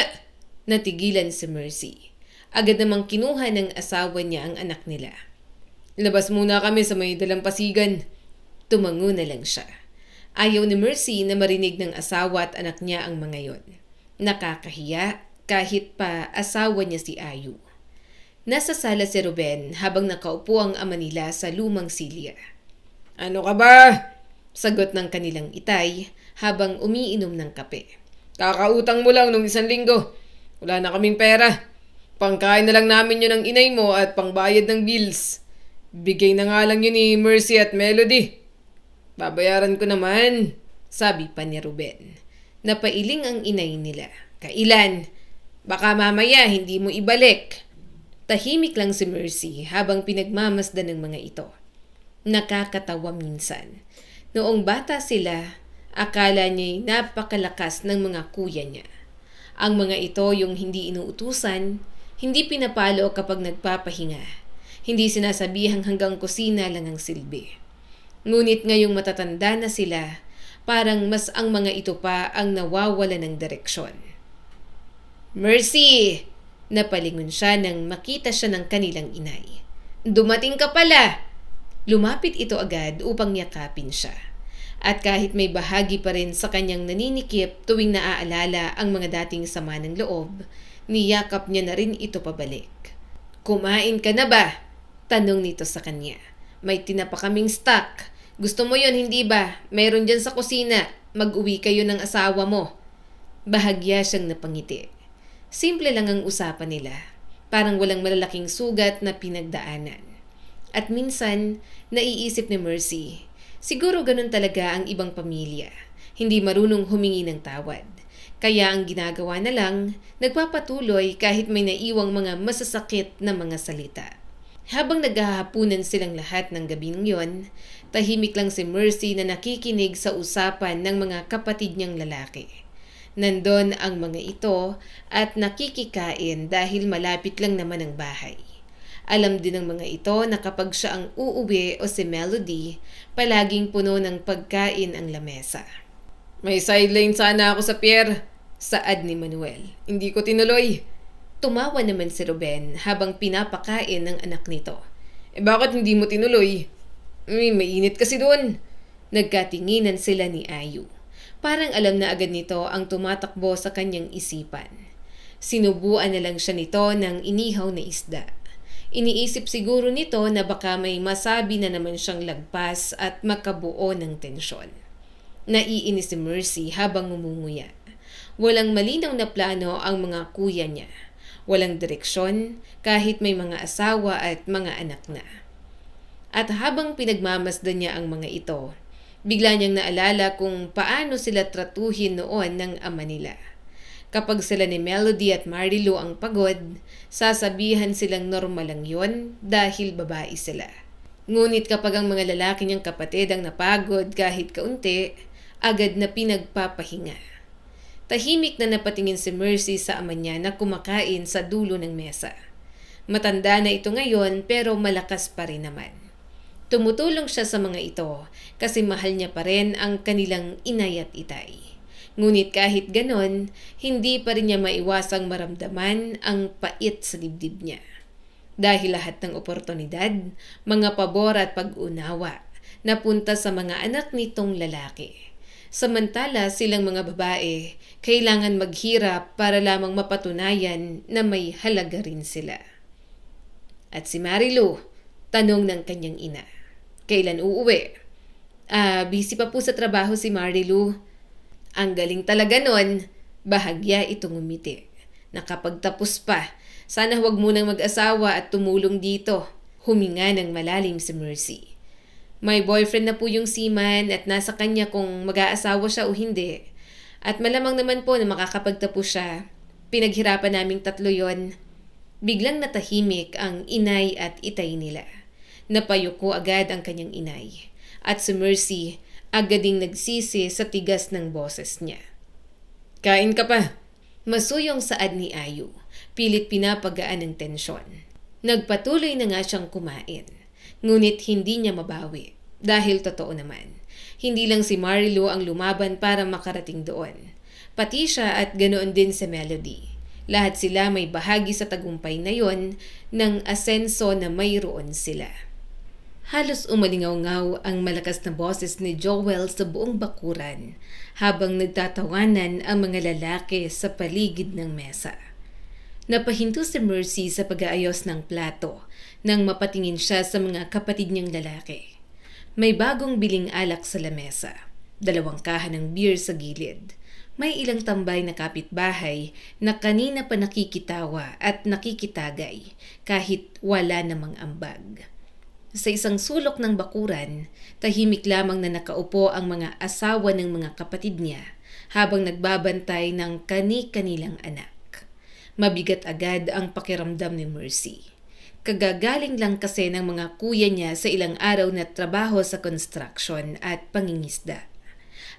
Natigilan si Mercy. Agad namang kinuha ng asawa niya ang anak nila. "Labas muna kami sa may dalampasigan." Tumango na lang siya. Ayaw ni Mercy na marinig ng asawa at anak niya ang mga yon. Nakakahiya kahit pa asawa niya si Ayu. Nasa sala si Ruben habang nakaupo ang ama nila sa lumang silya. "Ano ka ba?" Sagot ng kanilang Itay habang umiinom ng kape. "Kakautang mo lang nung 1 linggo. Wala na kaming pera. Pangkain na lang namin yun ng inay mo at pangbayad ng bills. Bigay na nga lang yun ni Mercy at Melody." "Babayaran ko naman," sabi pa ni Ruben. Napailing ang inay nila. "Kailan? Baka mamaya hindi mo ibalik." Tahimik lang si Mercy habang pinagmamasdan ng mga ito. Nakakatawa minsan. Noong bata sila, akala niya'y napakalakas ng mga kuya niya. Ang mga ito yung hindi inuutusan, hindi pinapalo kapag nagpapahinga, hindi sinasabihang hanggang kusina lang ang silbi. Ngunit ngayong matatanda na sila, parang mas ang mga ito pa ang nawawala ng direksyon. "Mercy!" Napalingon siya nang makita siya ng kanilang inay. "Dumating ka pala!" Lumapit ito agad upang yakapin siya. At kahit may bahagi pa rin sa kanyang naninikip tuwing naaalala ang mga dating sama ng loob, niyakap niya na rin ito pabalik. "Kumain ka na ba?" Tanong nito sa kanya. "May tinapa kaming stock. Gusto mo yon, hindi ba? Meron dyan sa kusina. Mag-uwi kayo ng asawa mo." Bahagya siyang napangiti. Simple lang ang usapan nila. Parang walang malalaking sugat na pinagdaanan. At minsan, naiisip ni Mercy, siguro ganun talaga ang ibang pamilya. Hindi marunong humingi ng tawad. Kaya ang ginagawa na lang, nagpapatuloy kahit may naiwang mga masasakit na mga salita. Habang naghahapunan silang lahat ng gabing yon, tahimik lang si Mercy na nakikinig sa usapan ng mga kapatid niyang lalaki. Nandun ang mga ito at nakikikain dahil malapit lang naman ang bahay. Alam din ng mga ito na kapag siya ang uuwi o si Melody, palaging puno ng pagkain ang lamesa. "May sideline sana ako sa pier," saad ni Manuel. "Hindi ko tinuloy." Tumawa naman si Ruben habang pinapakain ng anak nito. Bakit hindi mo tinuloy?" Mainit kasi doon." Nagkatinginan sila ni Ayu. Parang alam na agad nito ang tumatakbo sa kanyang isipan. Sinubuan na lang siya nito ng inihaw na isda. Iniisip siguro nito na baka may masabi na naman siyang lagpas at makabuo ng tensyon. Naiinis si Mercy habang ngumunguya. Walang malinaw na plano ang mga kuya niya. Walang direksyon kahit may mga asawa at mga anak na. At habang pinagmamasdan niya ang mga ito, bigla niyang naalala kung paano sila tratuhin noon ng ama nila. Kapag sila ni Melody at Marilu ang pagod, sasabihan silang normal lang yon dahil babae sila. Ngunit kapag ang mga lalaki niyang kapatid ang napagod kahit kaunti, agad na pinagpapahinga. Tahimik na napatingin si Mercy sa ama niya na kumakain sa dulo ng mesa. Matanda na ito ngayon pero malakas pa rin naman. Tumutulong siya sa mga ito kasi mahal niya pa rin ang kanilang inay at itay. Ngunit kahit ganon, hindi pa rin niya maiwasang maramdaman ang pait sa dibdib niya. Dahil lahat ng oportunidad, mga pabor at pag-unawa, napunta sa mga anak nitong lalaki. Samantala silang mga babae, kailangan maghirap para lamang mapatunayan na may halaga rin sila. At si Marilu, tanong ng kanyang ina, kailan uuwi? Busy pa po sa trabaho si Marilu. Ang galing talaga nun. Bahagya itong umiti. Nakapagtapos pa. Sana huwag munang mag-asawa at tumulong dito. Huminga ng malalim si Mercy. May boyfriend na po yung seaman at nasa kanya kung mag-aasawa siya o hindi. At malamang naman po na makakapagtapos siya. Pinaghirapan naming tatlo yon. Biglang natahimik ang inay at itay nila. Napayuko agad ang kanyang inay. At si Mercy agad ding nagsisi sa tigas ng boses niya. Kain ka pa. Masuyong saad ni Ayu. Pilit pinapagaan ng tensyon. Nagpatuloy na nga siyang kumain. Ngunit hindi niya mabawi. Dahil totoo naman, hindi lang si Marilu ang lumaban para makarating doon. Pati siya at ganoon din si Melody. Lahat sila may bahagi sa tagumpay na yon ng asenso na mayroon sila. Halos umalingaw-ngaw ang malakas na boses ni Joel sa buong bakuran habang nagtatawanan ang mga lalaki sa paligid ng mesa. Napahinto si Mercy sa pag-aayos ng plato nang mapatingin siya sa mga kapatid niyang lalaki. May bagong biling alak sa lamesa, 2 kahan ng beer sa gilid. May ilang tambay na kapitbahay na kanina pa nakikitawa at nakikitagay kahit wala namang ambag. Sa isang sulok ng bakuran, tahimik lamang na nakaupo ang mga asawa ng mga kapatid niya habang nagbabantay ng kani-kanilang anak. Mabigat agad ang pakiramdam ni Mercy. Kagagaling lang kasi ng mga kuya niya sa ilang araw na trabaho sa construction at pangingisda.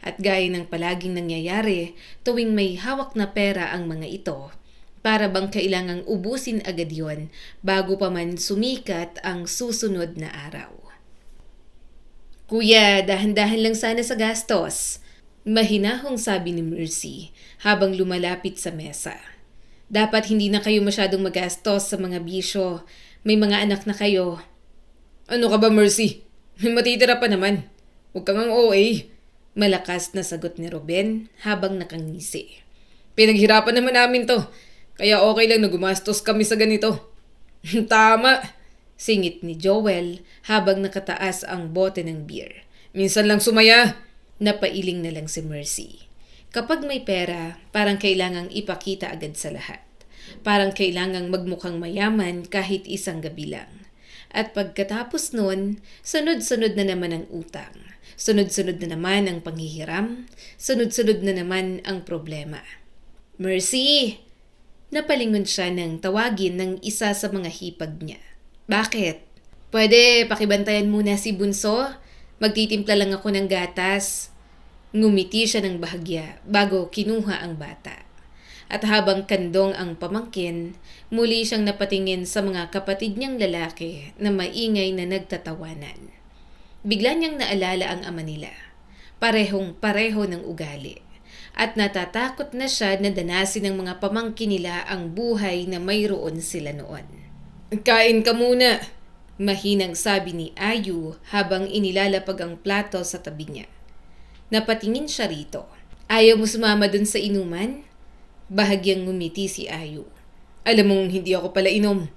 At gaya ng palaging nangyayari tuwing may hawak na pera ang mga ito, para bang kailangang ubusin agad yon bago pa man sumikat ang susunod na araw. Kuya, dahan-dahan lang sana sa gastos. Mahinahong sabi ni Mercy habang lumalapit sa mesa. Dapat hindi na kayo masyadong magastos sa mga bisyo. May mga anak na kayo. Ano ka ba, Mercy? May matitira pa naman. Huwag kang ang OA. Malakas na sagot ni Ruben habang nakangisi. Pinaghirapan naman namin to. Kaya okay lang na gumastos kami sa ganito. Tama, singit ni Joel habang nakataas ang bote ng beer. Minsan lang sumaya. Napailing na lang si Mercy. Kapag may pera, parang kailangang ipakita agad sa lahat. Parang kailangang magmukhang mayaman kahit isang gabi lang. At pagkatapos nun, sunod-sunod na naman ang utang. Sunod-sunod na naman ang panghihiram. Sunod-sunod na naman ang problema. Mercy! Napalingon siya nang tawagin ng isa sa mga hipag niya. Bakit? Pwede pakibantayan muna si Bunso? Magtitimpla lang ako ng gatas. Ngumiti siya ng bahagya bago kinuha ang bata. At habang kandong ang pamangkin, muli siyang napatingin sa mga kapatid niyang lalaki na maingay na nagtatawanan. Bigla niyang naalala ang ama nila. Parehong-pareho ng ugali. At natatakot na siya na danasin ng mga pamangkin nila ang buhay na mayroon sila noon. Kain ka muna, mahinang sabi ni Ayu habang inilalapag ang plato sa tabi niya. Napatingin siya rito. Ayaw mo sumama dun sa inuman? Bahagyang ngumiti si Ayu. Alam mong hindi ako pala inom.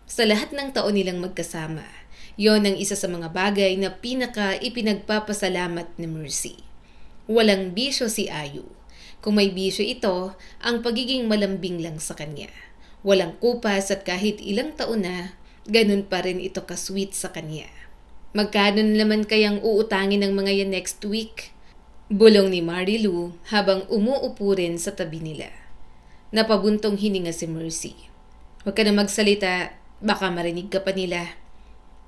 Sa lahat ng taon nilang magkasama, yon ang isa sa mga bagay na ipinagpapasalamat ni Mercy. Walang bisyo si Ayu. Kung may bisyo ito, ang pagiging malambing lang sa kanya. Walang kupas at kahit ilang taon na, ganun pa rin ito ka-sweet sa kanya. Magkano naman kayang uutangin ng mga yan next week? Bulong ni Marilu habang umuupo rin sa tabi nila. Napabuntong hininga si Mercy. Huwag ka na magsalita, baka marinig ka pa nila.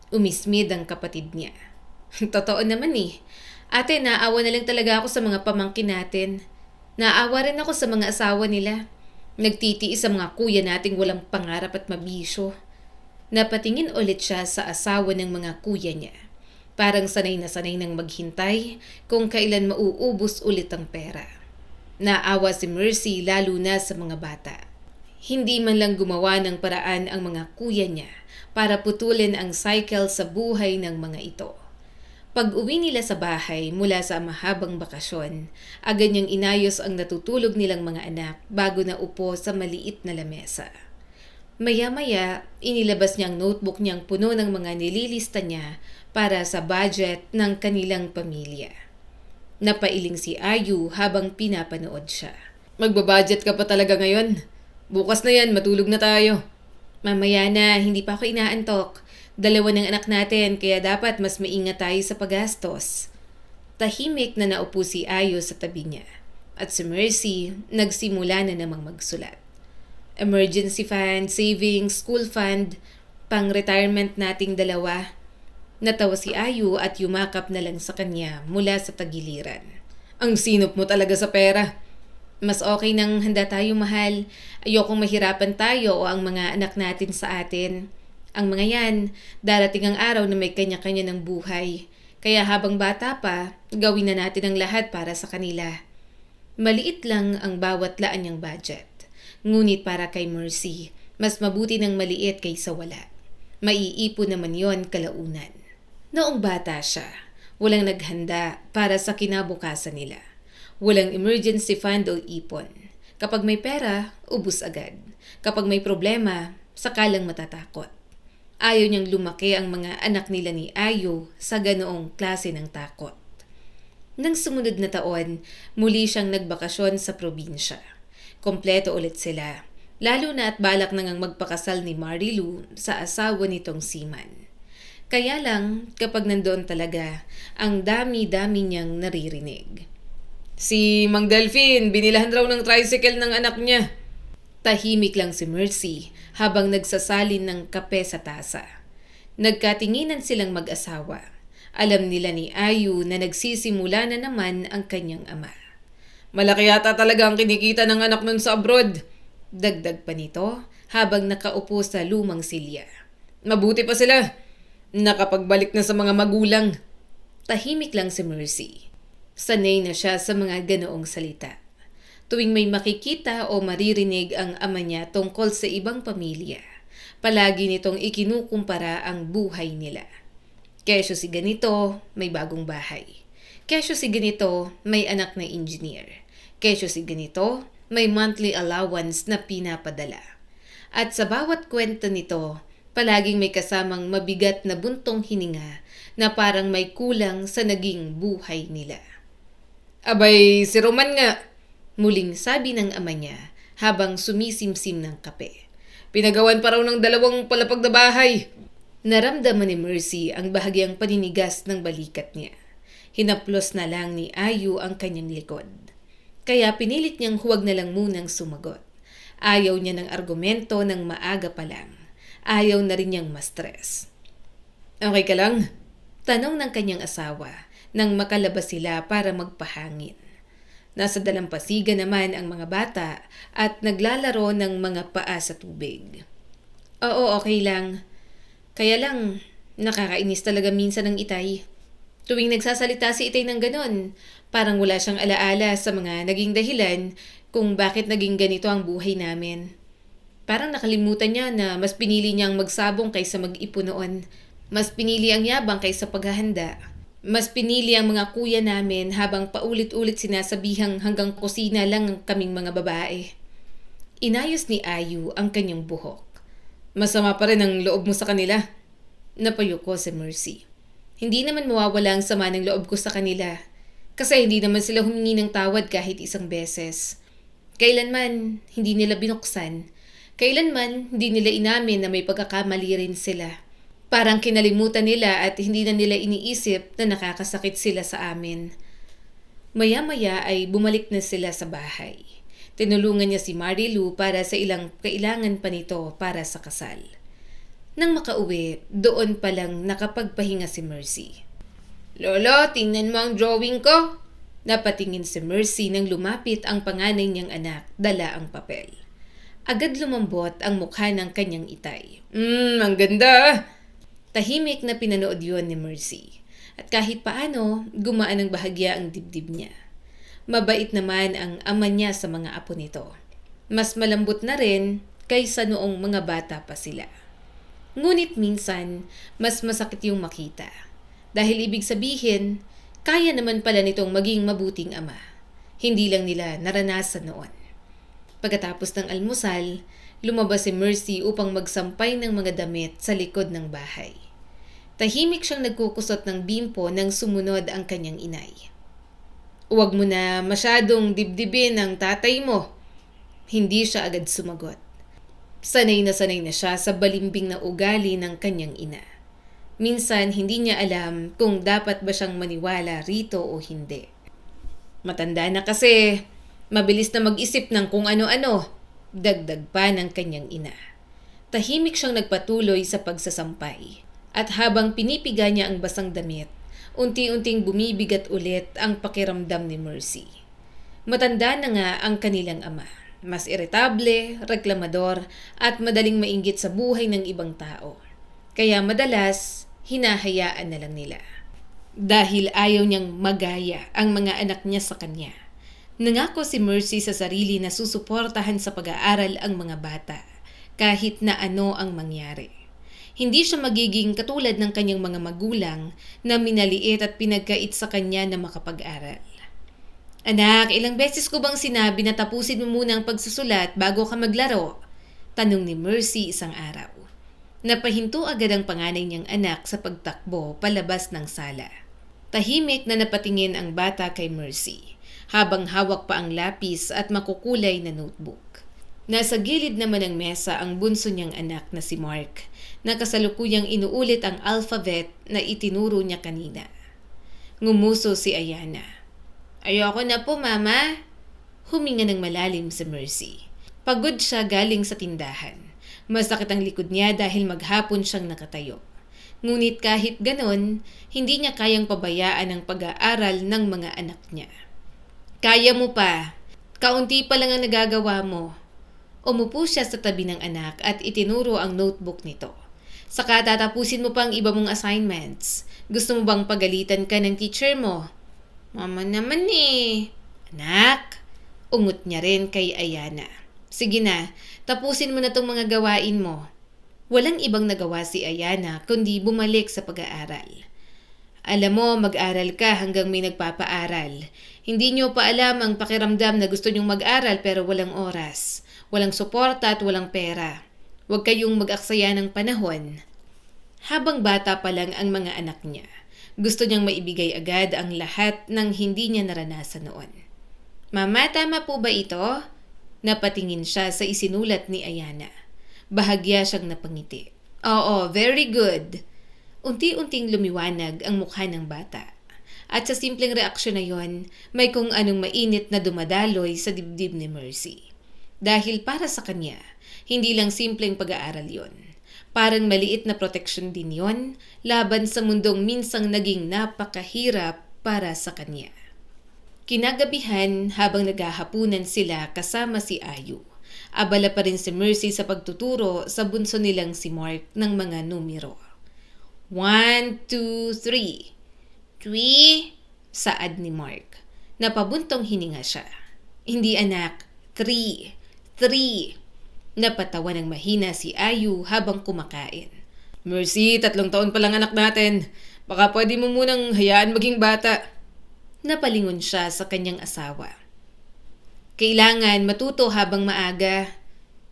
Umismid ang kapatid niya. Totoo naman eh. Ate, naawa na lang talaga ako sa mga pamangkin natin. Naawa rin ako sa mga asawa nila. Nagtitiis sa mga kuya nating walang pangarap at mabisyo. Napatingin ulit siya sa asawa ng mga kuya niya. Parang sanay na sanay nang maghintay kung kailan mauubos ulit ang pera. Naawa si Mercy lalo na sa mga bata. Hindi man lang gumawa ng paraan ang mga kuya niya para putulin ang cycle sa buhay ng mga ito. Pag-uwi nila sa bahay mula sa mahabang bakasyon, agad niyang inayos ang natutulog nilang mga anak bago na upo sa maliit na lamesa. Maya-maya, inilabas niya ang notebook niyang puno ng mga nililista niya para sa budget ng kanilang pamilya. Napailing si Ayu habang pinapanood siya. Magbabudget ka pa talaga ngayon? Bukas na yan, matulog na tayo. Mamaya na, hindi pa ako inaantok. Dalawa ng anak natin kaya dapat mas maingat tayo sa paggastos. Tahimik na naupo si Ayu sa tabi niya. At si Mercy, nagsimula na namang magsulat. Emergency fund, savings, school fund, pang-retirement nating dalawa. Natawa si Ayu at yumakap na lang sa kanya mula sa tagiliran. Ang sinop mo talaga sa pera. Mas okay nang handa tayo, mahal. Ayokong mahirapan tayo o ang mga anak natin sa atin. Ang mga yan, darating ang araw na may kanya-kanya ng buhay. Kaya habang bata pa, gawin na natin ang lahat para sa kanila. Maliit lang ang bawat laan niyang budget. Ngunit para kay Mercy, mas mabuti ng maliit kaysa wala. Maiipon naman yon kalaunan. Noong bata siya, walang naghanda para sa kinabukasan nila. Walang emergency fund o ipon. Kapag may pera, ubus agad. Kapag may problema, sakalang matatakot. Ayaw niyang lumaki ang mga anak nila ni Ayu sa ganoong klase ng takot. Nang sumunod na taon, muli siyang nagbakasyon sa probinsya. Kompleto ulit sila, lalo na at balak nang magpakasal ni Marilu sa asawa nitong Seaman. Kaya lang, kapag nandoon talaga, ang dami-dami niyang naririnig. Si Mang Delphine, binilahan raw ng tricycle ng anak niya. Tahimik lang si Mercy habang nagsasalin ng kape sa tasa. Nagkatinginan silang mag-asawa. Alam nila ni Ayu na nagsisimula na naman ang kanyang ama. Malaki yata talaga ang kinikita ng anak nun sa abroad. Dagdag pa nito habang nakaupo sa lumang silya. Mabuti pa sila. Nakapagbalik na sa mga magulang. Tahimik lang si Mercy. Sanay na siya sa mga ganoong salita. Tuwing may makikita o maririnig ang ama niya tungkol sa ibang pamilya, palagi nitong ikinukumpara ang buhay nila. Kesyo si ganito, may bagong bahay. Kesyo si ganito, may anak na engineer. Kesyo si ganito, may monthly allowance na pinapadala. At sa bawat kwento nito, palaging may kasamang mabigat na buntong hininga na parang may kulang sa naging buhay nila. Abay, si Roman nga, muling sabi ng ama niya habang sumisimsim ng kape. Pinagawan pa raw ng 2 palapag na bahay. Naramdaman ni Mercy ang bahagyang paninigas ng balikat niya. Hinaplos na lang ni Ayu ang kanyang likod. Kaya pinilit niyang huwag na lang munang sumagot. Ayaw niya ng argumento ng maaga pa lang. Ayaw na rin niyang ma-stress. Okay ka lang? Tanong ng kanyang asawa nang makalabas sila para magpahangin. Nasa dalampasigan naman ang mga bata at naglalaro ng mga paa sa tubig. Oo, okay lang. Kaya lang, nakakainis talaga minsan ng Itay. Tuwing nagsasalita si Itay ng ganon, parang wala siyang alaala sa mga naging dahilan kung bakit naging ganito ang buhay namin. Parang nakalimutan niya na mas pinili niyang magsabong kaysa mag-ipon noon. Mas pinili ang yabang kaysa paghahanda. Mas pinili ang mga kuya namin habang paulit-ulit sinasabihang hanggang kusina lang kaming mga babae. Inayos ni Ayu ang kanyang buhok. Masama pa rin ang loob mo sa kanila. Napayuko si Mercy. Hindi naman mawawala ang sama ng loob ko sa kanila. Kasi hindi naman sila humingi ng tawad kahit isang beses. Kailanman hindi nila binuksan. Kailanman hindi nila inamin na may pagkakamali rin sila. Parang kinalimutan nila at hindi na nila iniisip na nakakasakit sila sa amin. Maya-maya ay bumalik na sila sa bahay. Tinulungan niya si Marilu para sa ilang kailangan pa nito para sa kasal. Nang makauwi, doon pa lang nakapagpahinga si Mercy. Lolo, tingnan mo ang drawing ko. Napatingin si Mercy nang lumapit ang panganay niyang anak, dala ang papel. Agad lumambot ang mukha ng kanyang Itay. Ang ganda. Tahimik na pinanood yun ni Mercy. At kahit paano, gumaan ng bahagya ang dibdib niya. Mabait naman ang ama niya sa mga apo nito. Mas malambot na rin kaysa noong mga bata pa sila. Ngunit minsan, mas masakit yung makita. Dahil ibig sabihin, kaya naman pala nitong maging mabuting ama. Hindi lang nila naranasan noon. Pagkatapos ng almusal, lumabas si Mercy upang magsampay ng mga damit sa likod ng bahay. Tahimik siyang nagkukusot ng bimpo nang sumunod ang kanyang inay. "Huwag mo na masyadong dibdibin ang tatay mo." Hindi siya agad sumagot. Sanay na siya sa balimbing na ugali ng kanyang ina. Minsan hindi niya alam kung dapat ba siyang maniwala rito o hindi. Matanda na kasi, mabilis na mag-isip ng kung ano-ano, dagdag pa ng kanyang ina. Tahimik siyang nagpatuloy sa pagsasampay. At habang pinipiga niya ang basang damit, unti-unting bumibigat ulit ang pakiramdam ni Mercy. Matanda na nga ang kanilang ama. Mas iritable, reklamador, at madaling mainggit sa buhay ng ibang tao. Kaya madalas, hinahayaan na lang nila. Dahil ayaw niyang magaya ang mga anak niya sa kanya. Nangako si Mercy sa sarili na susuportahan sa pag-aaral ang mga bata, kahit na ano ang mangyari. Hindi siya magiging katulad ng kanyang mga magulang na minaliit at pinagkait sa kanya na makapag-aral. "Anak, ilang beses ko bang sinabi na tapusin mo muna ang pagsusulat bago ka maglaro?" Tanong ni Mercy isang araw. Napahinto agad ang panganay niyang anak sa pagtakbo palabas ng sala. Tahimik na napatingin ang bata kay Mercy, habang hawak pa ang lapis at makukulay na notebook. Nasa gilid naman ng mesa ang bunso niyang anak na si Mark, na kasalukuyang inuulit ang alphabet na itinuro niya kanina. Ngumuso si Ayana. "Ayoko na po, Mama." Huminga ng malalim si Mercy. Pagod siya galing sa tindahan. Masakit ang likod niya dahil maghapon siyang nakatayo. Ngunit kahit ganon, hindi niya kayang pabayaan ang pag-aaral ng mga anak niya. "Kaya mo pa. Kaunti pa lang ang nagagawa mo." Umupo siya sa tabi ng anak at itinuro ang notebook nito. "Saka tatapusin mo pa ang iba mong assignments. Gusto mo bang pagalitan ka ng teacher mo?" "Mama naman eh." "Anak," ungot niya rin kay Ayana. "Sige na, tapusin mo na tong mga gawain mo." Walang ibang nagawa si Ayana kundi bumalik sa pag-aaral. "Alam mo, mag-aral ka hanggang may nagpapaaral. Hindi niyo pa alam ang pakiramdam na gusto niyong mag-aral pero walang oras, walang suporta at walang pera. Huwag kayong mag-aksaya ng panahon." Habang bata pa lang ang mga anak niya, gusto niyang maibigay agad ang lahat ng hindi niya naranasan noon. "Mama, tama po ba ito?" Napatingin siya sa isinulat ni Ayana. Bahagya siyang napangiti. "Oo, very good." Unti-unting lumiwanag ang mukha ng bata. At sa simpleng reaksyon na yon, may kung anong mainit na dumadaloy sa dibdib ni Mercy. Dahil para sa kanya, hindi lang simpleng pag-aaral yon. Parang maliit na proteksyon din yon laban sa mundong minsang naging napakahirap para sa kanya. Kinagabihan habang naghahapunan sila kasama si Ayu. Abala pa rin si Mercy sa pagtuturo sa bunso nilang si Mark ng mga numero. 1, 2, 3. 3, saad ni Mark. Napabuntong hininga siya. "Hindi anak, 3. 3. Napatawa ng mahina si Ayu habang kumakain. "Mercy, 3 taon pa lang anak natin. Baka pwede mo munang hayaan maging bata." Napalingon siya sa kanyang asawa. "Kailangan matuto habang maaga."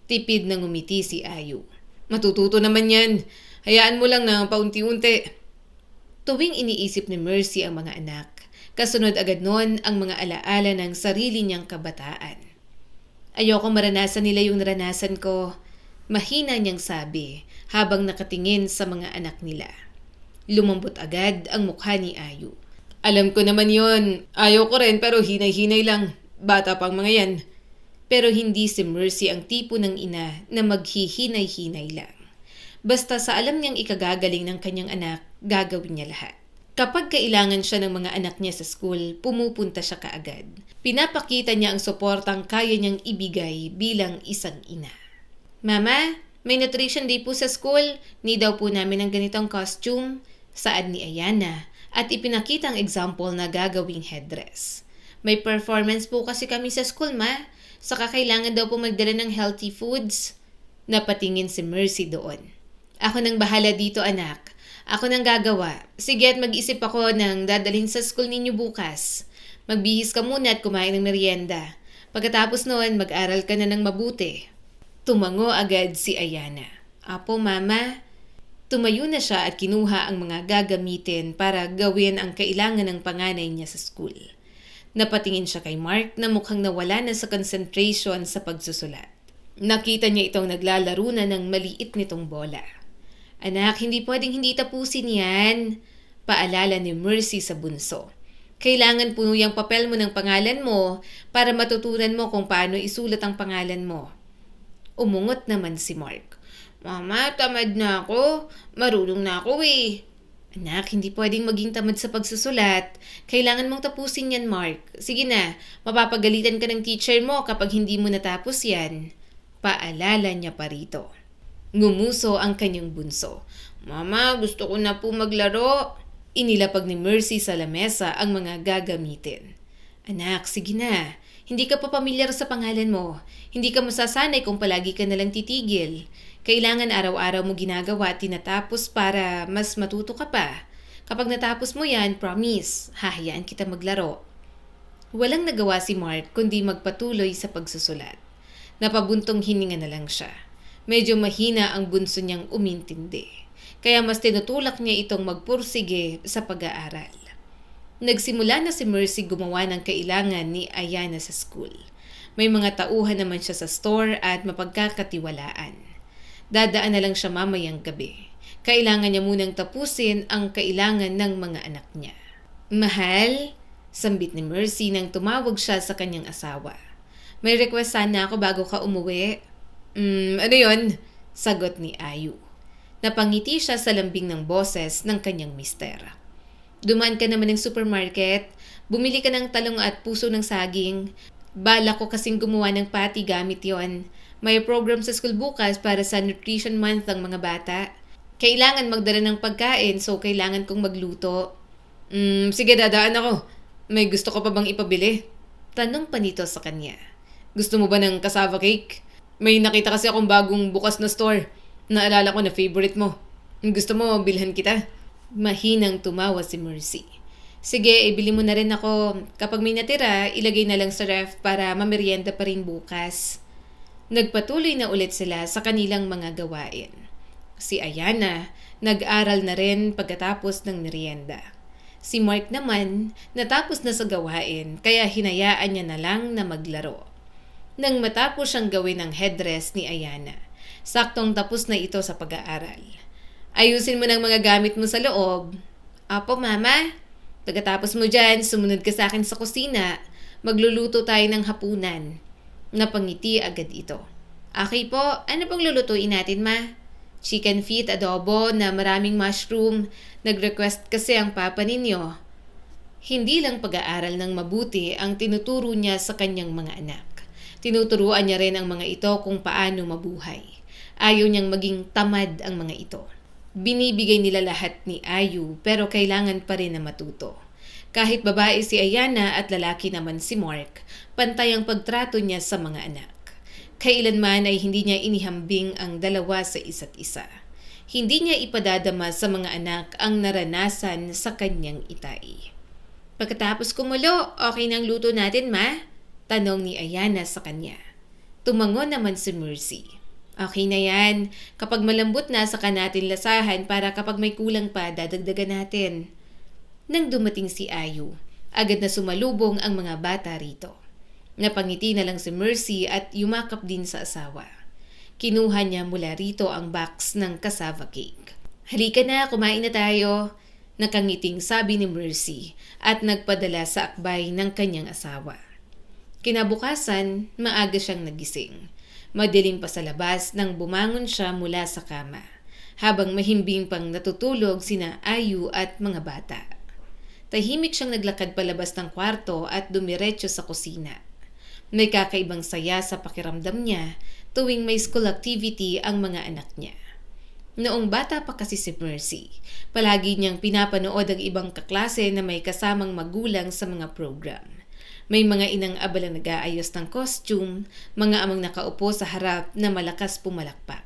Tipid na ngumiti si Ayu. "Matututo naman yan. Hayaan mo lang na paunti-unti." Tuwing iniisip ni Mercy ang mga anak, kasunod agad noon ang mga alaala ng sarili niyang kabataan. "Ayoko maranasan nila yung naranasan ko," mahina niyang sabi habang nakatingin sa mga anak nila. Lumambot agad ang mukha ni Ayu. "Alam ko naman yon. Ayaw ko rin pero hinay-hinay lang. Bata pang mga yan." Pero hindi si Mercy ang tipo ng ina na maghihinay-hinay lang. Basta sa alam niyang ikagagaling ng kanyang anak, gagawin niya lahat. Kapag kailangan siya ng mga anak niya sa school, pumupunta siya kaagad. Pinapakita niya ang suportang kaya niyang ibigay bilang isang ina. "Mama, may nutrition day po sa school. Need daw po namin ng ganitong costume," saad ni Ayana at ipinakita ang example na gagawing headdress. "May performance po kasi kami sa school, Ma. Saka kailangan daw po magdala ng healthy foods." Napatingin si Mercy doon. "Ako nang bahala dito, anak. Ako nang gagawa. Sige at mag-isip ako ng dadalhin sa school ninyo bukas. Magbihis ka muna at kumain ng merienda. Pagkatapos noon, mag-aral ka na ng mabuti. Tumango agad si Ayana. Apo, Mama. Tumayo na siya at kinuha ang mga gagamitin para gawin ang kailangan ng panganay niya sa school. Napatingin siya kay Mark na mukhang nawala na sa concentration sa pagsusulat. Nakita niya itong naglalaro na ng maliit nitong bola. Anak, hindi pwedeng hindi tapusin yan. Paalala ni Mercy sa bunso. Kailangan puno yung papel mo ng pangalan mo para matutunan mo kung paano isulat ang pangalan mo. Umungot naman si Mark. Mama, tamad na ako. Marunong na ako eh. Anak, hindi pwedeng maging tamad sa pagsusulat. Kailangan mong tapusin yan, Mark. Sige na, mapapagalitan ka ng teacher mo kapag hindi mo natapos yan. Paalala niya pa rito. Ngumuso ang kanyang bunso. Mama, gusto ko na po maglaro. Inilapag ni Mercy sa lamesa ang mga gagamitin. Anak, sige na. Hindi ka pa pamilyar sa pangalan mo. Hindi ka masasanay kung palagi ka nalang titigil. Kailangan araw-araw mo ginagawa at tinatapos para mas matuto ka pa. Kapag natapos mo yan, promise, hahayaan kita maglaro. Walang nagawa si Mark kundi magpatuloy sa pagsusulat. Napabuntong hininga na lang siya. Medyo mahina ang bunso niyang umintindi. Kaya mas tinutulak niya itong magpursige sa pag-aaral. Nagsimula na si Mercy gumawa ng kailangan ni Ayana sa school. May mga tauhan naman siya sa store at mapagkakatiwalaan. Dadaan na lang siya mamayang gabi. Kailangan niya munang tapusin ang kailangan ng mga anak niya. Mahal, sambit ni Mercy nang tumawag siya sa kanyang asawa. May request sana ako bago ka umuwi. Ano yon? Sagot ni Ayu. Napangiti siya sa lambing ng boses ng kanyang mister. Dumaan ka naman ng supermarket, bumili ka ng talong at puso ng saging. Bala ko kasing gumawa ng patty gamit yon. May program sa school bukas para sa Nutrition Month ng mga bata. Kailangan magdala ng pagkain so kailangan kong magluto. Sige, dadaan ako. May gusto ka pa bang ipabili? Tanong pa nito sa kanya. Gusto mo ba ng cassava cake? May nakita kasi akong bagong bukas na store. Naalala ko na favorite mo. Gusto mo, bilhan kita? Mahinang tumawa si Mercy. Sige, ibili mo na rin ako. Kapag may natira, ilagay na lang sa ref para mamerienda pa rin bukas. Nagpatuloy na ulit sila sa kanilang mga gawain. Si Ayana, nag-aral na rin pagkatapos ng merienda. Si Mark naman, natapos na sa gawain kaya hinayaan niya na lang na maglaro. Nang matapos siyang gawin ang headdress ni Ayana, saktong tapos na ito sa pag-aaral. Ayusin mo ng mga gamit mo sa loob. Apo, Mama. Pagkatapos mo dyan, sumunod ka sa akin sa kusina. Magluluto tayo ng hapunan. Napangiti agad ito. Okay po, ano pong lulutuin natin, Ma? Chicken feet adobo na maraming mushroom. Nag-request kasi ang papa ninyo. Hindi lang pag-aaral ng mabuti ang tinuturo niya sa kanyang mga anak. Tinuturuan niya rin ang mga ito kung paano mabuhay. Ayaw niyang maging tamad ang mga ito. Binibigay nila lahat ni Ayu pero kailangan pa rin na matuto. Kahit babae si Ayana at lalaki naman si Mark, pantay ang pagtrato niya sa mga anak. Kailanman ay hindi niya inihambing ang dalawa sa isa't isa. Hindi niya ipadadama sa mga anak ang naranasan sa kanyang itay. Pagkatapos kumulo, okay nang luto natin, Ma? Tanong ni Ayana sa kanya. Tumango naman si Mercy. Okay na yan. Kapag malambot na, saka natin lasahan para kapag may kulang pa, dadagdagan natin. Nang dumating si Ayu, agad na sumalubong ang mga bata rito. Napangiti na lang si Mercy at yumakap din sa asawa. Kinuha niya mula rito ang box ng cassava cake. Halika na, kumain na tayo. Nakangiting sabi ni Mercy at nagpadala sa akbay ng kanyang asawa. Kinabukasan, maaga siyang nagising. Madilim pa sa labas nang bumangon siya mula sa kama, habang mahimbing pang natutulog sina Ayu at mga bata. Tahimik siyang naglakad palabas ng kwarto at dumiretso sa kusina. May kakaibang saya sa pakiramdam niya tuwing may school activity ang mga anak niya. Noong bata pa kasi si Mercy, palagi niyang pinapanood ang ibang kaklase na may kasamang magulang sa mga program. May mga inang abalang nag-aayos ng costume, mga amang nakaupo sa harap na malakas pumalakpak.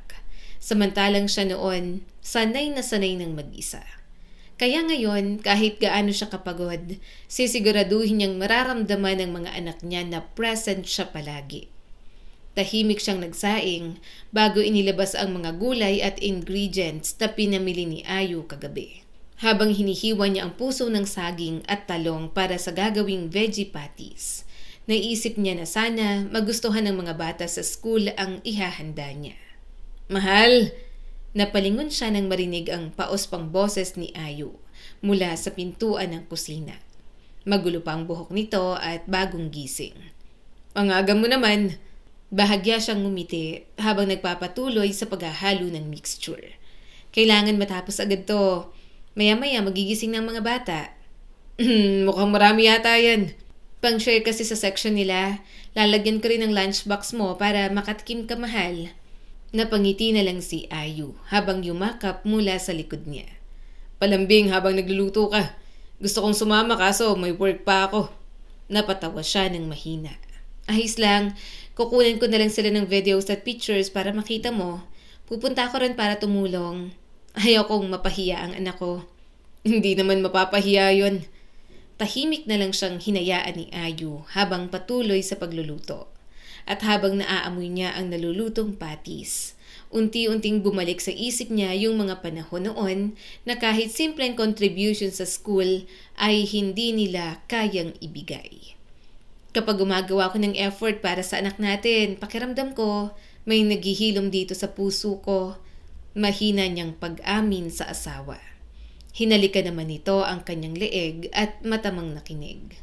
Samantalang siya noon, sanay na sanay ng mag-isa. Kaya ngayon, kahit gaano siya kapagod, sisiguraduhin niyang mararamdaman ng mga anak niya na present siya palagi. Tahimik siyang nagsaing bago inilabas ang mga gulay at ingredients na pinamili ni Ayu kagabi. Habang hinihiwa niya ang puso ng saging at talong para sa gagawing veggie patties, naisip niya na sana magustuhan ng mga bata sa school ang ihahanda niya. "Mahal!" Napalingon siya nang marinig ang paos pang boses ni Ayu mula sa pintuan ng kusina. Magulo pa ang buhok nito at bagong gising. "Ang aga mo naman!" Bahagya siyang ngumiti habang nagpapatuloy sa paghahalo ng mixture. "Kailangan matapos agad to. Maya-maya magigising ng mga bata." "Mukhang marami yata yan." "Pang-share kasi sa section nila. Lalagyan ko rin ng lunchbox mo para makatikim ka, mahal." Napangiti na lang si Ayu habang yumakap mula sa likod niya. "Palambing habang nagluluto ka. Gusto kong sumama kaso may work pa ako." Napatawa siya ng mahina. "Ayos lang. Kukunin ko na lang sila ng videos at pictures para makita mo. Pupunta ako rin para tumulong. Ayaw kong mapahiya ang anak ko." "Hindi naman mapapahiya yun." Tahimik na lang siyang hinayaan ni Ayu habang patuloy sa pagluluto. At habang naaamoy niya ang nalulutong patis, unti-unting bumalik sa isip niya yung mga panahon noon na kahit simpleng contribution sa school ay hindi nila kayang ibigay. "Kapag gumagawa ko ng effort para sa anak natin, pakiramdam ko may naghihilom dito sa puso ko." Mahina niyang pag-amin sa asawa. Hinalikan naman nito ang kanyang leeg at matamang nakinig.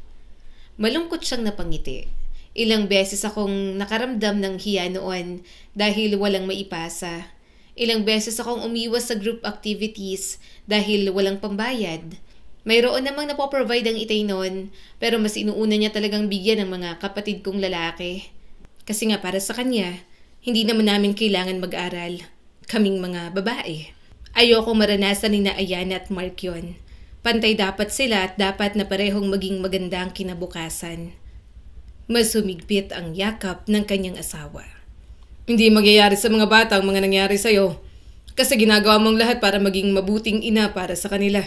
Malungkot siyang napangiti. "Ilang beses akong nakaramdam ng hiya noon dahil walang maipasa. Ilang beses akong umiwas sa group activities dahil walang pambayad. Mayroon namang napoprovide ang itay noon, pero mas inuuna niya talagang bigyan ng mga kapatid kong lalaki. Kasi nga para sa kanya, hindi naman namin kailangan mag-aral. Kaming mga babae. Ayoko maranasan ni na Ayana at Mark yun. Pantay dapat sila at dapat na parehong maging maganda ang kinabukasan." Mas humigpit ang yakap ng kanyang asawa. "Hindi magyayari sa mga bata ang mga nangyari sa'yo. Kasi ginagawa mong lahat para maging mabuting ina para sa kanila."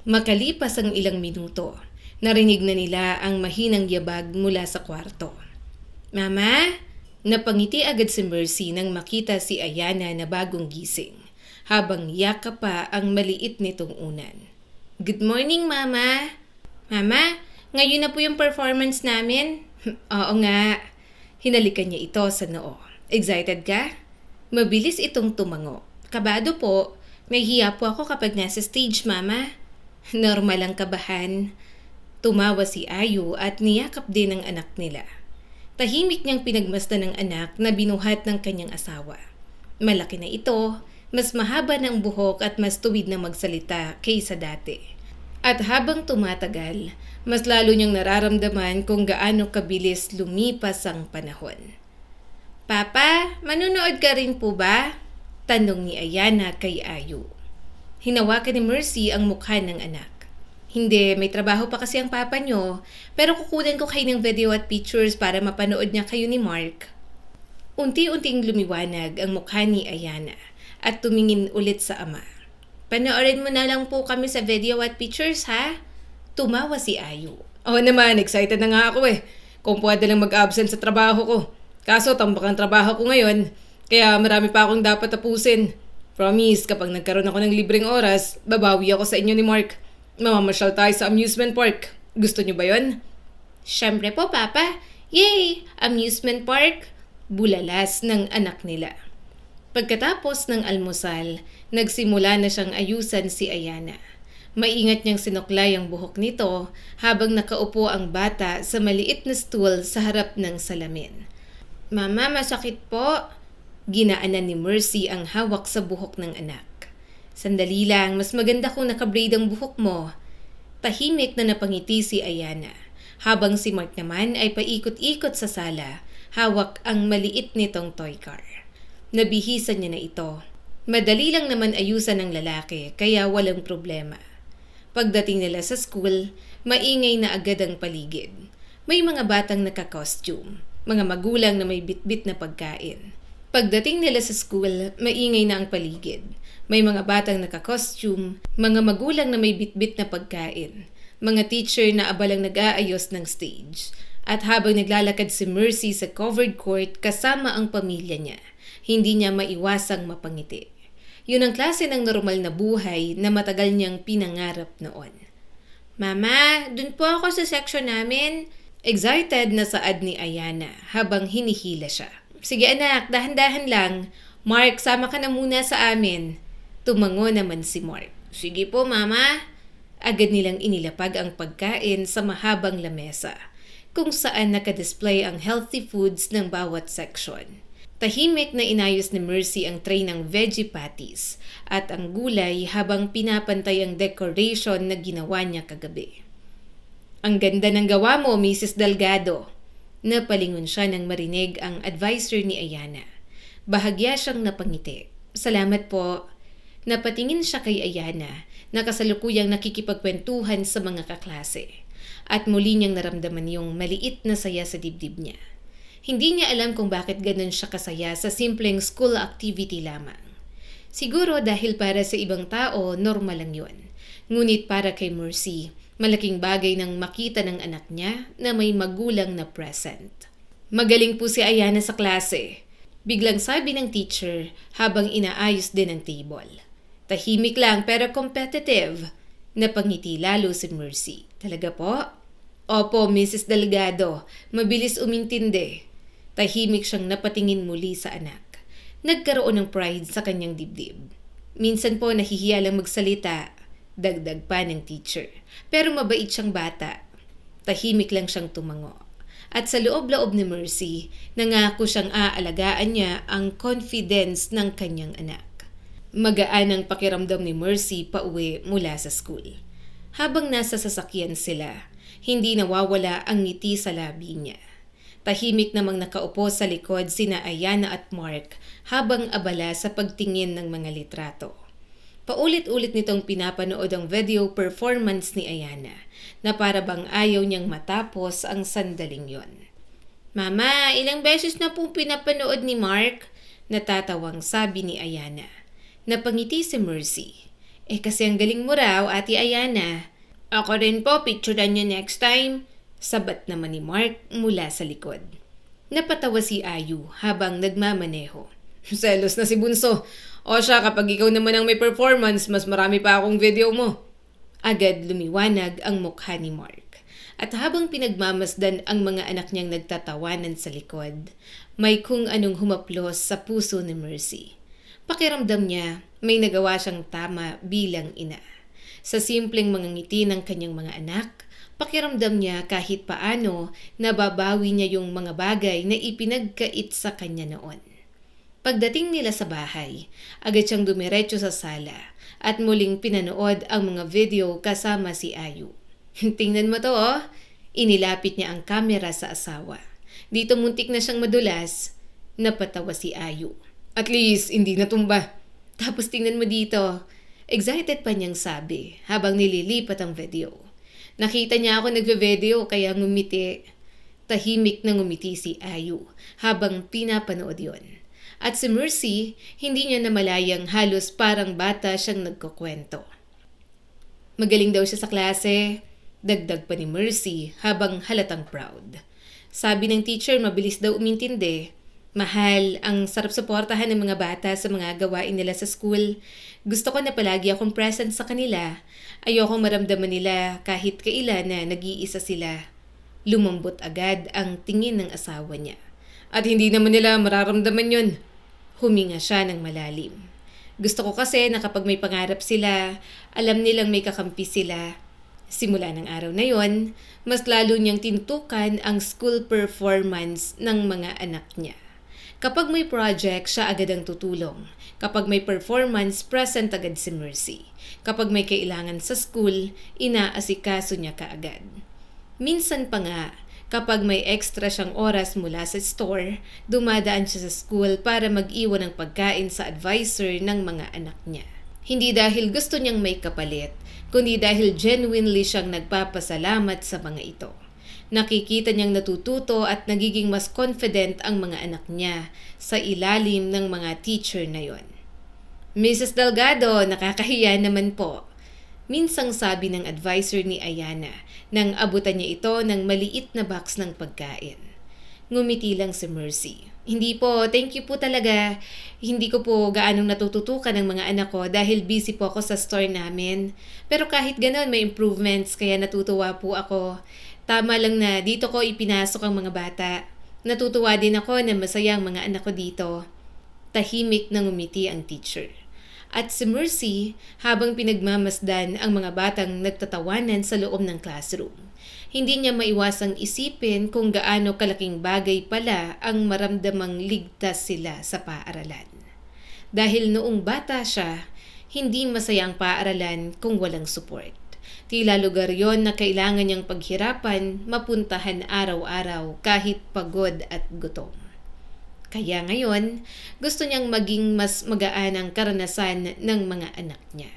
Makalipas ang ilang minuto, narinig na nila ang mahinang yabag mula sa kwarto. "Mama?" Napangiti agad si Mercy nang makita si Ayana na bagong gising, habang yakap pa ang maliit nitong unan. "Good morning, Mama." "Mama, ngayon na po yung performance namin." "Oo nga." Hinalikan niya ito sa noo. "Excited ka?" Mabilis itong tumango. "Kabado po. Nahihiya po ako kapag nasa stage, Mama." "Normal ang kabahan." Tumawa si Ayu at niyakap din ang anak nila. Tahimik niyang pinagmasdan ng anak na binuhat ng kanyang asawa. Malaki na ito, mas mahaba ng buhok at mas tuwid na magsalita kaysa dati. At habang tumatagal, mas lalo niyang nararamdaman kung gaano kabilis lumipas ang panahon. "Papa, manunood ka rin po ba?" Tanong ni Ayana kay Ayu. Hinawakan ni Mercy ang mukha ng anak. "Hindi, may trabaho pa kasi ang papa niyo, pero kukunin ko kayo ng video at pictures para mapanood niya kayo ni Mark." Unti-unting lumiwanag ang mukha ni Ayana at tumingin ulit sa ama. "Panoorin mo na lang po kami sa video at pictures, ha?" Tumawa si Ayu. "Oo naman, excited na nga ako eh. Kung pwede lang mag-absent sa trabaho ko. Kaso tambak ang trabaho ko ngayon, kaya marami pa akong dapat tapusin. Promise, kapag nagkaroon ako ng libreng oras, babawi ako sa inyo ni Mark. Mamamasyal tayo sa amusement park. Gusto niyo ba yon?" "Syempre po, Papa. Yay! Amusement park!" Bulalas ng anak nila. Pagkatapos ng almusal, nagsimula na siyang ayusan si Ayana. Maingat niyang sinuklay ang buhok nito habang nakaupo ang bata sa maliit na stool sa harap ng salamin. "Mama, masakit po." Ginaanan ni Mercy ang hawak sa buhok ng anak. "Sandali lang, mas maganda kung nakabraid ang buhok mo." Tahimik na napangiti si Ayana, habang si Mark naman ay paikot-ikot sa sala, hawak ang maliit nitong toy car. Nabihisan niya na ito. Madali lang naman ayusan ng lalaki, kaya walang problema. Pagdating nila sa school, maingay na agad ang paligid. May mga batang naka-costume, mga magulang na may bitbit na pagkain. Pagdating nila sa school, maingay na ang paligid. May mga batang naka-costume, mga magulang na may bitbit na pagkain, mga teacher na abalang nag-aayos ng stage. At habang naglalakad si Mercy sa covered court kasama ang pamilya niya, hindi niya maiwasang mapangiti. Yun ang klase ng normal na buhay na matagal niyang pinangarap noon. "Mama, dun po ako sa section namin." Excited na saad ni Ayana habang hinihila siya. "Sige anak, dahan-dahan lang. Mark, sama ka na muna sa amin." Tumango naman si Mark. "Sige po, mama." Agad nilang inilapag ang pagkain sa mahabang lamesa, kung saan nakadisplay ang healthy foods ng bawat section. Tahimik na inayos ni Mercy ang tray ng veggie patties at ang gulay habang pinapantay ang decoration na ginawa niya kagabi. "Ang ganda ng gawa mo, Mrs. Delgado." Napalingon siya nang marinig ang advisor ni Ayana. Bahagya siyang napangiti. "Salamat po." Napatingin siya kay Ayana na kasalukuyang nakikipagkwentuhan sa mga kaklase. At muli niyang naramdaman yung maliit na saya sa dibdib niya. Hindi niya alam kung bakit ganun siya kasaya sa simpleng school activity lamang. Siguro dahil para sa ibang tao, normal lang yun. Ngunit para kay Mercy, malaking bagay nang makita ng anak niya na may magulang na present. "Magaling po si Ayana sa klase," biglang sabi ng teacher habang inaayos din ang table. "Tahimik lang pero competitive." Napangiti lalo si Mercy. "Talaga po?" "Opo, Mrs. Delgado. Mabilis umintindi." Tahimik siyang napatingin muli sa anak. Nagkaroon ng pride sa kanyang dibdib. "Minsan po nahihiya lang magsalita," dagdag pa ng teacher. "Pero mabait siyang bata." Tahimik lang siyang tumango. At sa loob-loob ni Mercy, nangako siyang aalagaan niya ang confidence ng kanyang anak. Magaan ang pakiramdam ni Mercy pauwi mula sa school. Habang nasa sasakyan sila, hindi nawawala ang ngiti sa labi niya. Tahimik namang nakaupo sa likod sina Ayana at Mark habang abala sa pagtingin ng mga litrato. Paulit-ulit nitong pinapanood ang video performance ni Ayana na para bang ayaw niyang matapos ang sandaling yon. "Mama, ilang beses na po pinapanood ni Mark?" Natatawang sabi ni Ayana. Napangiti si Mercy. Kasi ang galing mo raw, Ate Ayana." "Ako rin po, picturean niyo next time." Sabat naman ni Mark mula sa likod. Napatawa si Ayu habang nagmamaneho. "Selos na si Bunso. O siya, kapag ikaw naman ang may performance, mas marami pa akong video mo." Agad lumiwanag ang mukha ni Mark. At habang pinagmamasdan ang mga anak niyang nagtatawanan sa likod, may kung anong humaplos sa puso ni Mercy. Pakiramdam niya may nagawa siyang tama bilang ina. Sa simpleng mga ngiti ng kanyang mga anak, pakiramdam niya kahit paano nababawi niya yung mga bagay na ipinagkait sa kanya noon. Pagdating nila sa bahay, agad siyang dumiretso sa sala at muling pinanood ang mga video kasama si Ayu. "Tingnan mo to oh." Inilapit niya ang kamera sa asawa. "Dito muntik na siyang madulas." Napatawa si Ayu. "At least hindi natumba." "Tapos tingnan mo dito." Excited pa niyang sabi habang nililipat ang video. "Nakita niya ako nagve-video kaya ngumiti." Tahimik na ngumiti si Ayu habang pinapanood yon. At si Mercy, hindi niya namalayang halos parang bata siyang nagkukwento. "Magaling daw siya sa klase," dagdag pa ni Mercy habang halatang proud. "Sabi ng teacher, mabilis daw umintindi. Mahal, ang sarap suportahan ng mga bata sa mga gawain nila sa school. Gusto ko na palagi akong present sa kanila. Ayokong maramdaman nila kahit kailan na nag-iisa sila." Lumambot agad ang tingin ng asawa niya. "At hindi naman nila mararamdaman yun." Huminga siya ng malalim. "Gusto ko kasi na kapag may pangarap sila, alam nilang may kakampi sila." Simula ng araw na yon, mas lalo niyang tinutukan ang school performance ng mga anak niya. Kapag may project, siya agad ang tutulong. Kapag may performance, present agad si Mercy. Kapag may kailangan sa school, inaasikaso niya kaagad. Minsan pa nga, kapag may extra siyang oras mula sa store, dumadaan siya sa school para mag-iwan ng pagkain sa advisor ng mga anak niya. Hindi dahil gusto niyang may kapalit, kundi dahil genuinely siyang nagpapasalamat sa mga ito. Nakikita niyang natututo at nagiging mas confident ang mga anak niya sa ilalim ng mga teacher na yon. Mrs. Delgado, nakakahiya naman po. Minsang sabi ng advisor ni Ayana nang abutan niya ito ng maliit na box ng pagkain. Ngumiti lang si Mercy. Hindi po, thank you po talaga. Hindi ko po gaanong natututukan ng mga anak ko dahil busy po ako sa store namin. Pero kahit ganon may improvements kaya natutuwa po ako. Tama lang na dito ko ipinasok ang mga bata. Natutuwa din ako na masaya ang mga anak ko dito. Tahimik na ngumiti ang teacher. At si Mercy, habang pinagmamasdan ang mga batang nagtatawanan sa loob ng classroom, hindi niya maiwasang isipin kung gaano kalaking bagay pala ang maramdamang ligtas sila sa paaralan. Dahil noong bata siya, hindi masaya ang paaralan kung walang support. Tila lugar yon na kailangan niyang paghirapan, mapuntahan araw-araw kahit pagod at gutom. Kaya ngayon, gusto niyang maging mas magaan ang karanasan ng mga anak niya.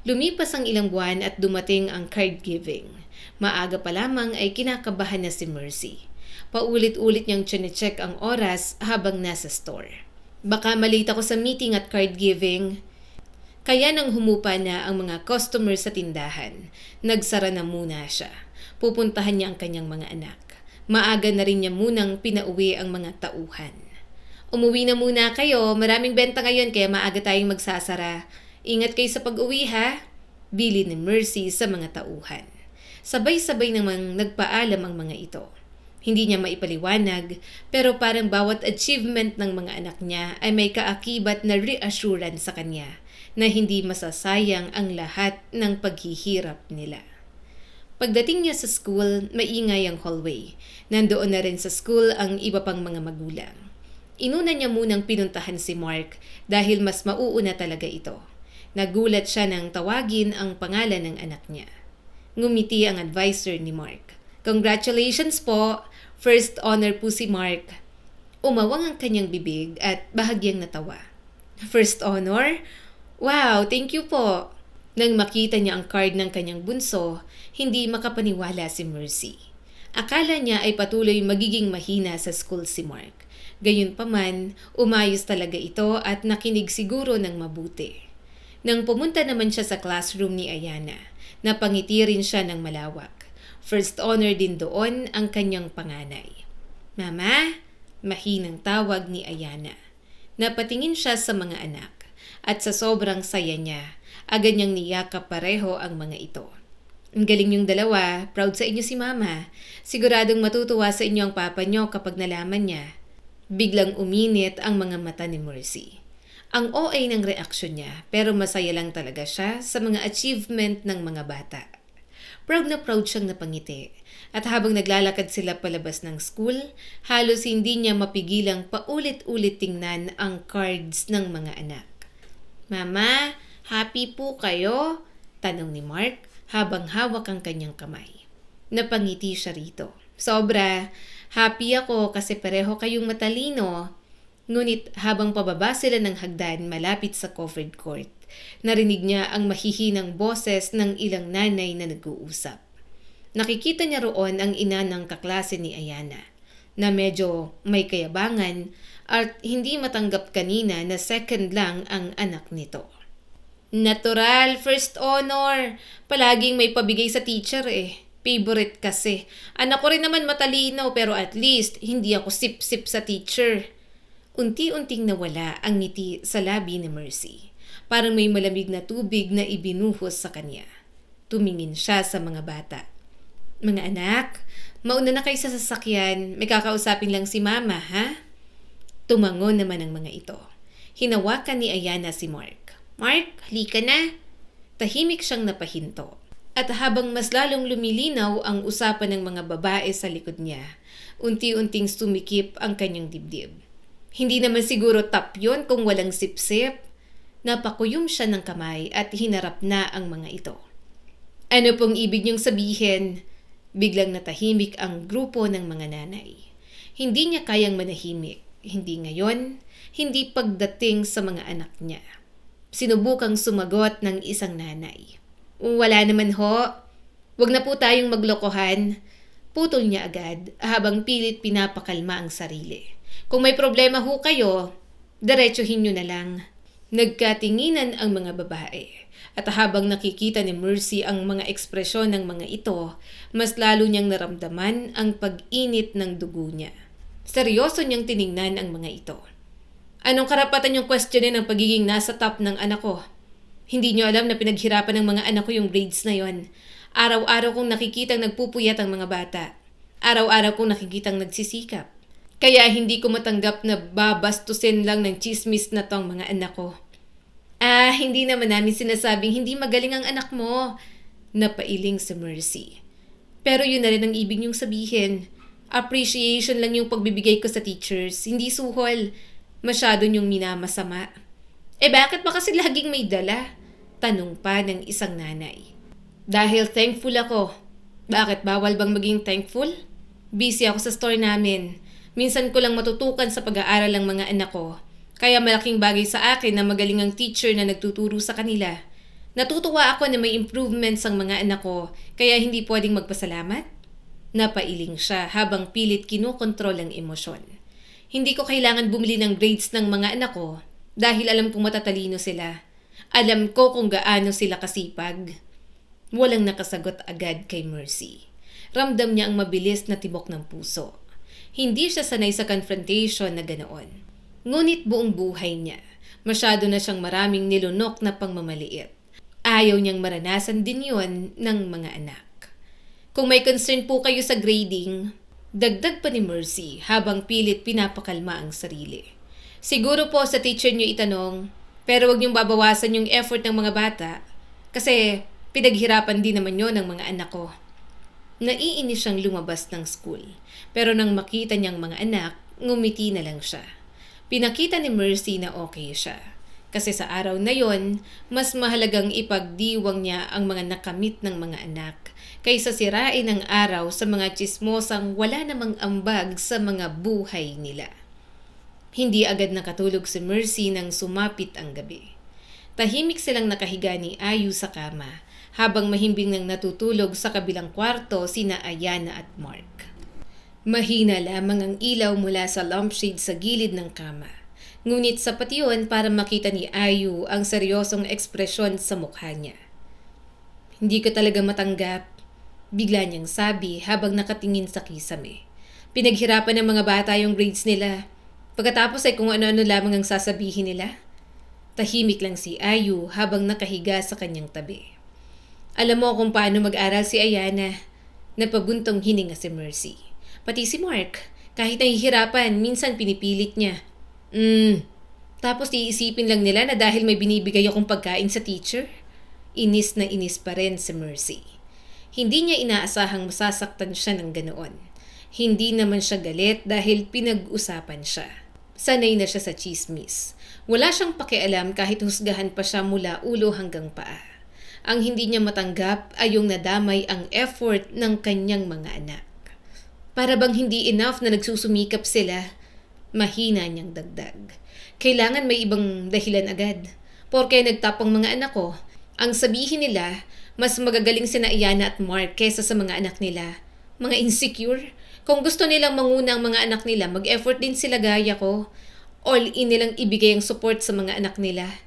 Lumipas ang ilang buwan at dumating ang card giving. Maaga pa lamang ay kinakabahan na si Mercy. Paulit-ulit niyang chinecheck ang oras habang nasa store. Baka malate ako sa meeting at card giving. Kaya nang humupa na ang mga customer sa tindahan, nagsara na muna siya. Pupuntahan niya ang kanyang mga anak. Maaga na rin niya munang pinauwi ang mga tauhan. Umuwi na muna kayo, maraming benta ngayon kaya maaga tayong magsasara. Ingat kayo sa pag-uwi ha, bili ni Mercy sa mga tauhan. Sabay-sabay namang nagpaalam ang mga ito. Hindi niya maipaliwanag, pero parang bawat achievement ng mga anak niya ay may kaakibat na reassurance sa kanya na hindi masasayang ang lahat ng paghihirap nila. Pagdating niya sa school, maingay ang hallway. Nandoon na rin sa school ang iba pang mga magulang. Inuna niya munang pinuntahan si Mark dahil mas mauuna talaga ito. Nagulat siya nang tawagin ang pangalan ng anak niya. Ngumiti ang advisor ni Mark. Congratulations po! First honor po si Mark. Umawang ang kanyang bibig at bahagyang natawa. First honor? Wow, thank you po! Nang makita niya ang card ng kanyang bunso, hindi makapaniwala si Mercy. Akala niya ay patuloy magiging mahina sa school si Mark. Gayunpaman, umayos talaga ito at nakinig siguro ng mabuti. Nang pumunta naman siya sa classroom ni Ayana, napangiti rin siya ng malawak. First honor din doon ang kanyang panganay. Mama, mahinang tawag ni Ayana. Napatingin siya sa mga anak at sa sobrang saya niya, agad niyang niyakap pareho ang mga ito. Ang galing yung dalawa, proud sa inyo si Mama. Siguradong matutuwa sa inyo ang papa niyo kapag nalaman niya. Biglang uminit ang mga mata ni Mercy. Ang OA ng reaksyon niya pero masaya lang talaga siya sa mga achievement ng mga bata. Proud na proud siyang napangiti at habang naglalakad sila palabas ng school, halos hindi niya mapigilang paulit-ulit tingnan ang cards ng mga anak. Mama, happy po kayo? Tanong ni Mark habang hawak ang kanyang kamay. Napangiti siya rito. Sobra, happy ako kasi pareho kayong matalino. Ngunit habang pababa sila ng hagdan malapit sa covered court, narinig niya ang mahihinang boses ng ilang nanay na nag-uusap. Nakikita niya roon ang ina ng kaklase ni Ayana, na medyo may kayabangan at hindi matanggap kanina na second lang ang anak nito. Natural, first honor. Palaging may pabigay sa teacher eh. Favorite kasi. Anak ko rin naman matalino pero at least hindi ako sip-sip sa teacher. Unti-unting nawala ang ngiti sa labi ni Mercy. Parang may malamig na tubig na ibinuhos sa kanya. Tumingin siya sa mga bata. Mga anak, mauna na kayo sa sasakyan. May kakausapin lang si Mama, ha? Tumangon naman ang mga ito. Hinawakan ni Ayana si Mark. Mark, halika na. Tahimik siyang napahinto. At habang mas lalong lumilinaw ang usapan ng mga babae sa likod niya, unti-unting sumikip ang kanyang dibdib. Hindi naman siguro top yun kung walang sip-sip. Napakuyom siya ng kamay at hinarap na ang mga ito. Ano pong ibig niyong sabihin? Biglang natahimik ang grupo ng mga nanay. Hindi niya kayang manahimik. Hindi ngayon, hindi pagdating sa mga anak niya. Sinubukang sumagot ng isang nanay. Wala naman ho. Huwag na po tayong maglokohan. Putol niya agad habang pilit pinapakalma ang sarili. Kung may problema ho kayo, diretsuhin nyo na lang. Nagkatinginan ang mga babae. At habang nakikita ni Mercy ang mga ekspresyon ng mga ito, mas lalo niyang naramdaman ang pag-init ng dugo niya. Seryoso niyang tiningnan ang mga ito. Anong karapatan yung questionin ang pagiging nasa top ng anak ko? Hindi niyo alam na pinaghirapan ng mga anak ko yung grades na yon. Araw-araw kong nakikitang nagpupuyat ang mga bata. Araw-araw kong nakikitang nagsisikap. Kaya hindi ko matanggap na babastusin lang ng chismis na tong mga anak ko. Hindi naman namin sinasabing hindi magaling ang anak mo. Napailing si Mercy. Pero yun na rin ang ibig niyong sabihin. Appreciation lang yung pagbibigay ko sa teachers, hindi suhol. Masyado niyong minamasama. Bakit ba kasi laging may dala? Tanong pa ng isang nanay. Dahil thankful ako. Bakit bawal bang maging thankful? Busy ako sa store namin. Minsan ko lang matutukan sa pag-aaral ang mga anak ko. Kaya malaking bagay sa akin na magaling ang teacher na nagtuturo sa kanila. Natutuwa ako na may improvements ang mga anak ko, kaya hindi pwedeng magpasalamat? Napailing siya habang pilit kinokontrol ang emosyon. Hindi ko kailangan bumili ng grades ng mga anak ko dahil alam kong matatalino sila. Alam ko kung gaano sila kasipag. Walang nakasagot agad kay Mercy. Ramdam niya ang mabilis na tibok ng puso. Hindi siya sanay sa confrontation na ganoon. Ngunit buong buhay niya, masyado na siyang maraming nilunok na pangmamaliit. Ayaw niyang maranasan din yon ng mga anak. Kung may concern po kayo sa grading, dagdag pa ni Mercy habang pilit pinapakalma ang sarili. Siguro po sa teacher niyo itanong, pero wag niyong babawasan yung effort ng mga bata kasi pinaghirapan din naman yon ng mga anak ko. Naiinis siyang lumabas ng school, pero nang makita niyang mga anak, ngumiti na lang siya. Pinakita ni Mercy na okay siya. Kasi sa araw na yon, mas mahalagang ipagdiwang niya ang mga nakamit ng mga anak kaysa sirain ang araw sa mga tsismosang wala namang ambag sa mga buhay nila. Hindi agad nakatulog si Mercy nang sumapit ang gabi. Tahimik silang nakahiga ni Ayu sa kama habang mahimbing nang natutulog sa kabilang kwarto sina Ayana at Mark. Mahina lamang ang ilaw mula sa lampshade sa gilid ng kama. Ngunit sapat yun para makita ni Ayu ang seryosong ekspresyon sa mukha niya. Hindi ko talaga matanggap, bigla niyang sabi habang nakatingin sa kisame. Pinaghirapan ng mga bata yung grades nila. Pagkatapos ay kung ano-ano lamang ang sasabihin nila. Tahimik lang si Ayu habang nakahiga sa kanyang tabi. Alam mo kung paano mag-aral si Ayana. Napabuntong hininga si Mercy. Pati si Mark, kahit nahihirapan, minsan pinipilit niya. Tapos iisipin lang nila na dahil may binibigay akong pagkain sa teacher. Inis na inis pa rin si Mercy. Hindi niya inaasahang masasaktan siya ng ganoon. Hindi naman siya galit dahil pinag-usapan siya. Sanay na siya sa chismis. Wala siyang pakialam kahit husgahan pa siya mula ulo hanggang paa. Ang hindi niya matanggap ay yung nadamay ang effort ng kanyang mga anak. Para bang hindi enough na nagsusumikap sila, mahina niyang dagdag. Kailangan may ibang dahilan agad. Porke nagtapang mga anak ko, ang sabihin nila, mas magagaling sina Ayana at Mark kesa sa mga anak nila. Mga insecure. Kung gusto nilang manguna ang mga anak nila, mag-effort din sila gaya ko. All-in nilang ibigay ang support sa mga anak nila.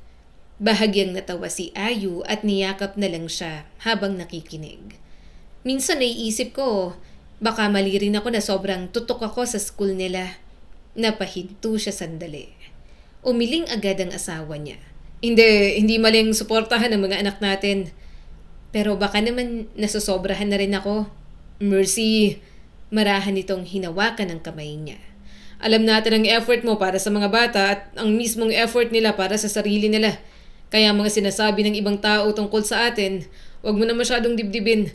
Bahagyang natawa si Ayu at niyakap na lang siya habang nakikinig. Minsan naiisip ko, baka mali rin ako na sobrang tutok ako sa school nila. Napahinto siya sandali. Umiling agad ang asawa niya. Hindi maling suportahan ng mga anak natin. Pero baka naman nasosobrahan na rin ako. Mercy, marahan itong hinawakan ng kamay niya. Alam natin ang effort mo para sa mga bata at ang mismong effort nila para sa sarili nila. Kaya mga sinasabi ng ibang tao tungkol sa atin, huwag mo na masyadong dibdibin.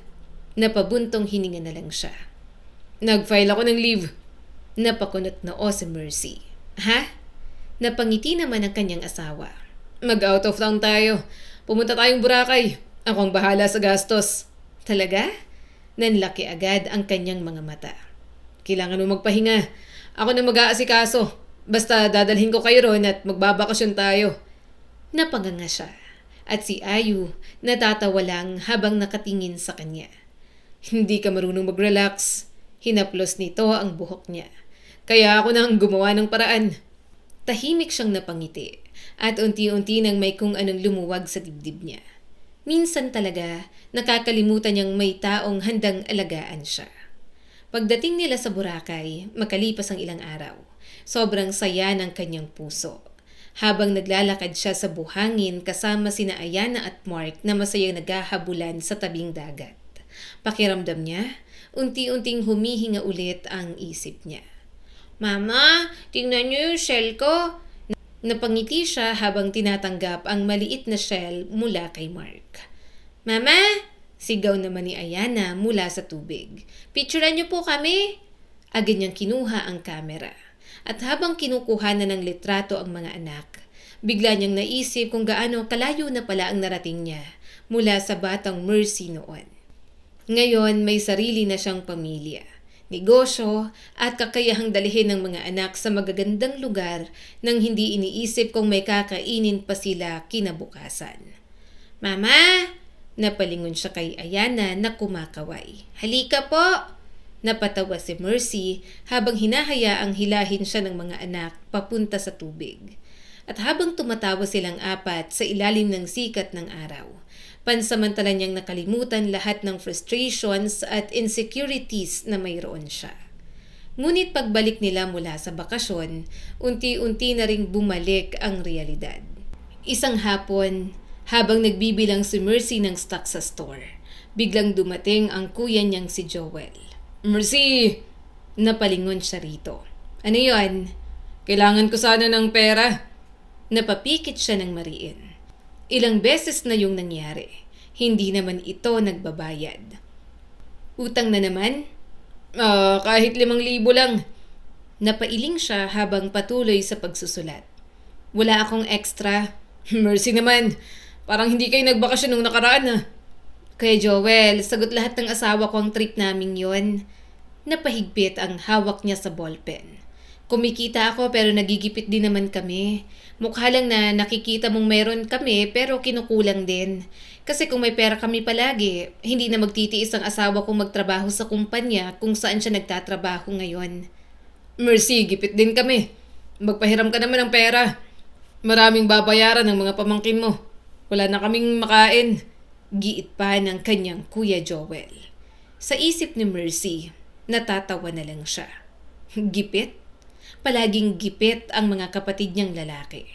Napabuntong hininga na lang siya. Nag-file ako ng leave. Napakunot na si Mercy. Ha? Napangiti naman ang kanyang asawa. Mag-out of town tayo. Pumunta tayong Boracay. Ako ang bahala sa gastos. Talaga? Nanlaki agad ang kanyang mga mata. Kailangan mo magpahinga. Ako na mag-aasikaso. Basta dadalhin ko kayo ron at magbabakasyon tayo. Napanganga siya. At si Ayu natatawa lang habang nakatingin sa kanya. Hindi ka marunong mag-relax. Hinaplos nito ang buhok niya. Kaya ako nang gumawa ng paraan. Tahimik siyang napangiti at unti-unti nang may kung anong lumuwag sa dibdib niya. Minsan talaga, nakakalimutan niyang may taong handang alagaan siya. Pagdating nila sa Boracay, makalipas ang ilang araw, sobrang saya ng kanyang puso. Habang naglalakad siya sa buhangin kasama sina Ayana at Mark na masayang naghahabulan sa tabing dagat. Pakiramdam niya, unti-unting humihinga ulit ang isip niya. Mama, tingnan niyo yung shell ko. Napangiti siya habang tinatanggap ang maliit na shell mula kay Mark. Mama! Sigaw naman ni Ayana mula sa tubig. Picturean niyo po kami! Agad niyang kinuha ang kamera. At habang kinukuha na ng litrato ang mga anak, bigla niyang naisip kung gaano kalayo na pala ang narating niya mula sa batang Mercy noon. Ngayon may sarili na siyang pamilya, negosyo at kakayahang dalhin ng mga anak sa magagandang lugar nang hindi iniisip kung may kakainin pa sila kinabukasan. Mama! Napalingon siya kay Ayana na kumakaway. Halika po! Napatawa si Mercy habang hinahayaang hilahin siya ng mga anak papunta sa tubig. At habang tumatawa silang apat sa ilalim ng sikat ng araw, pansamantala niyang nakalimutan lahat ng frustrations at insecurities na mayroon siya. Ngunit pagbalik nila mula sa bakasyon, unti-unti na ring bumalik ang realidad. Isang hapon, habang nagbibilang si Mercy ng stock sa store, biglang dumating ang kuya niyang si Joel. Mercy! Napalingon siya rito. Ano yon? Kailangan ko sana ng pera. Napapikit siya ng mariin. Ilang beses na yung nangyari. Hindi naman ito nagbabayad. Utang na naman? Kahit 5,000 lang. Napailing siya habang patuloy sa pagsusulat. Wala akong extra. Mercy naman. Parang hindi kayo nagbakasyon nung nakaraan. Kaya Joel, sagot lahat ng asawa ko ang trip naming yon. Napahigpit ang hawak niya sa ballpen. Kumikita ako pero nagigipit din naman kami. Mukha lang na nakikita mong meron kami pero kinukulang din. Kasi kung may pera kami palagi, hindi na magtitiis ang asawa kong magtrabaho sa kumpanya kung saan siya nagtatrabaho ngayon. Mercy, gipit din kami. Magpahiram ka naman ng pera. Maraming babayaran ng mga pamangkin mo. Wala na kaming makain. Giit pa ng kanyang Kuya Joel. Sa isip ni Mercy, natatawa na lang siya. Gipit? Palaging gipit ang mga kapatid niyang lalaki.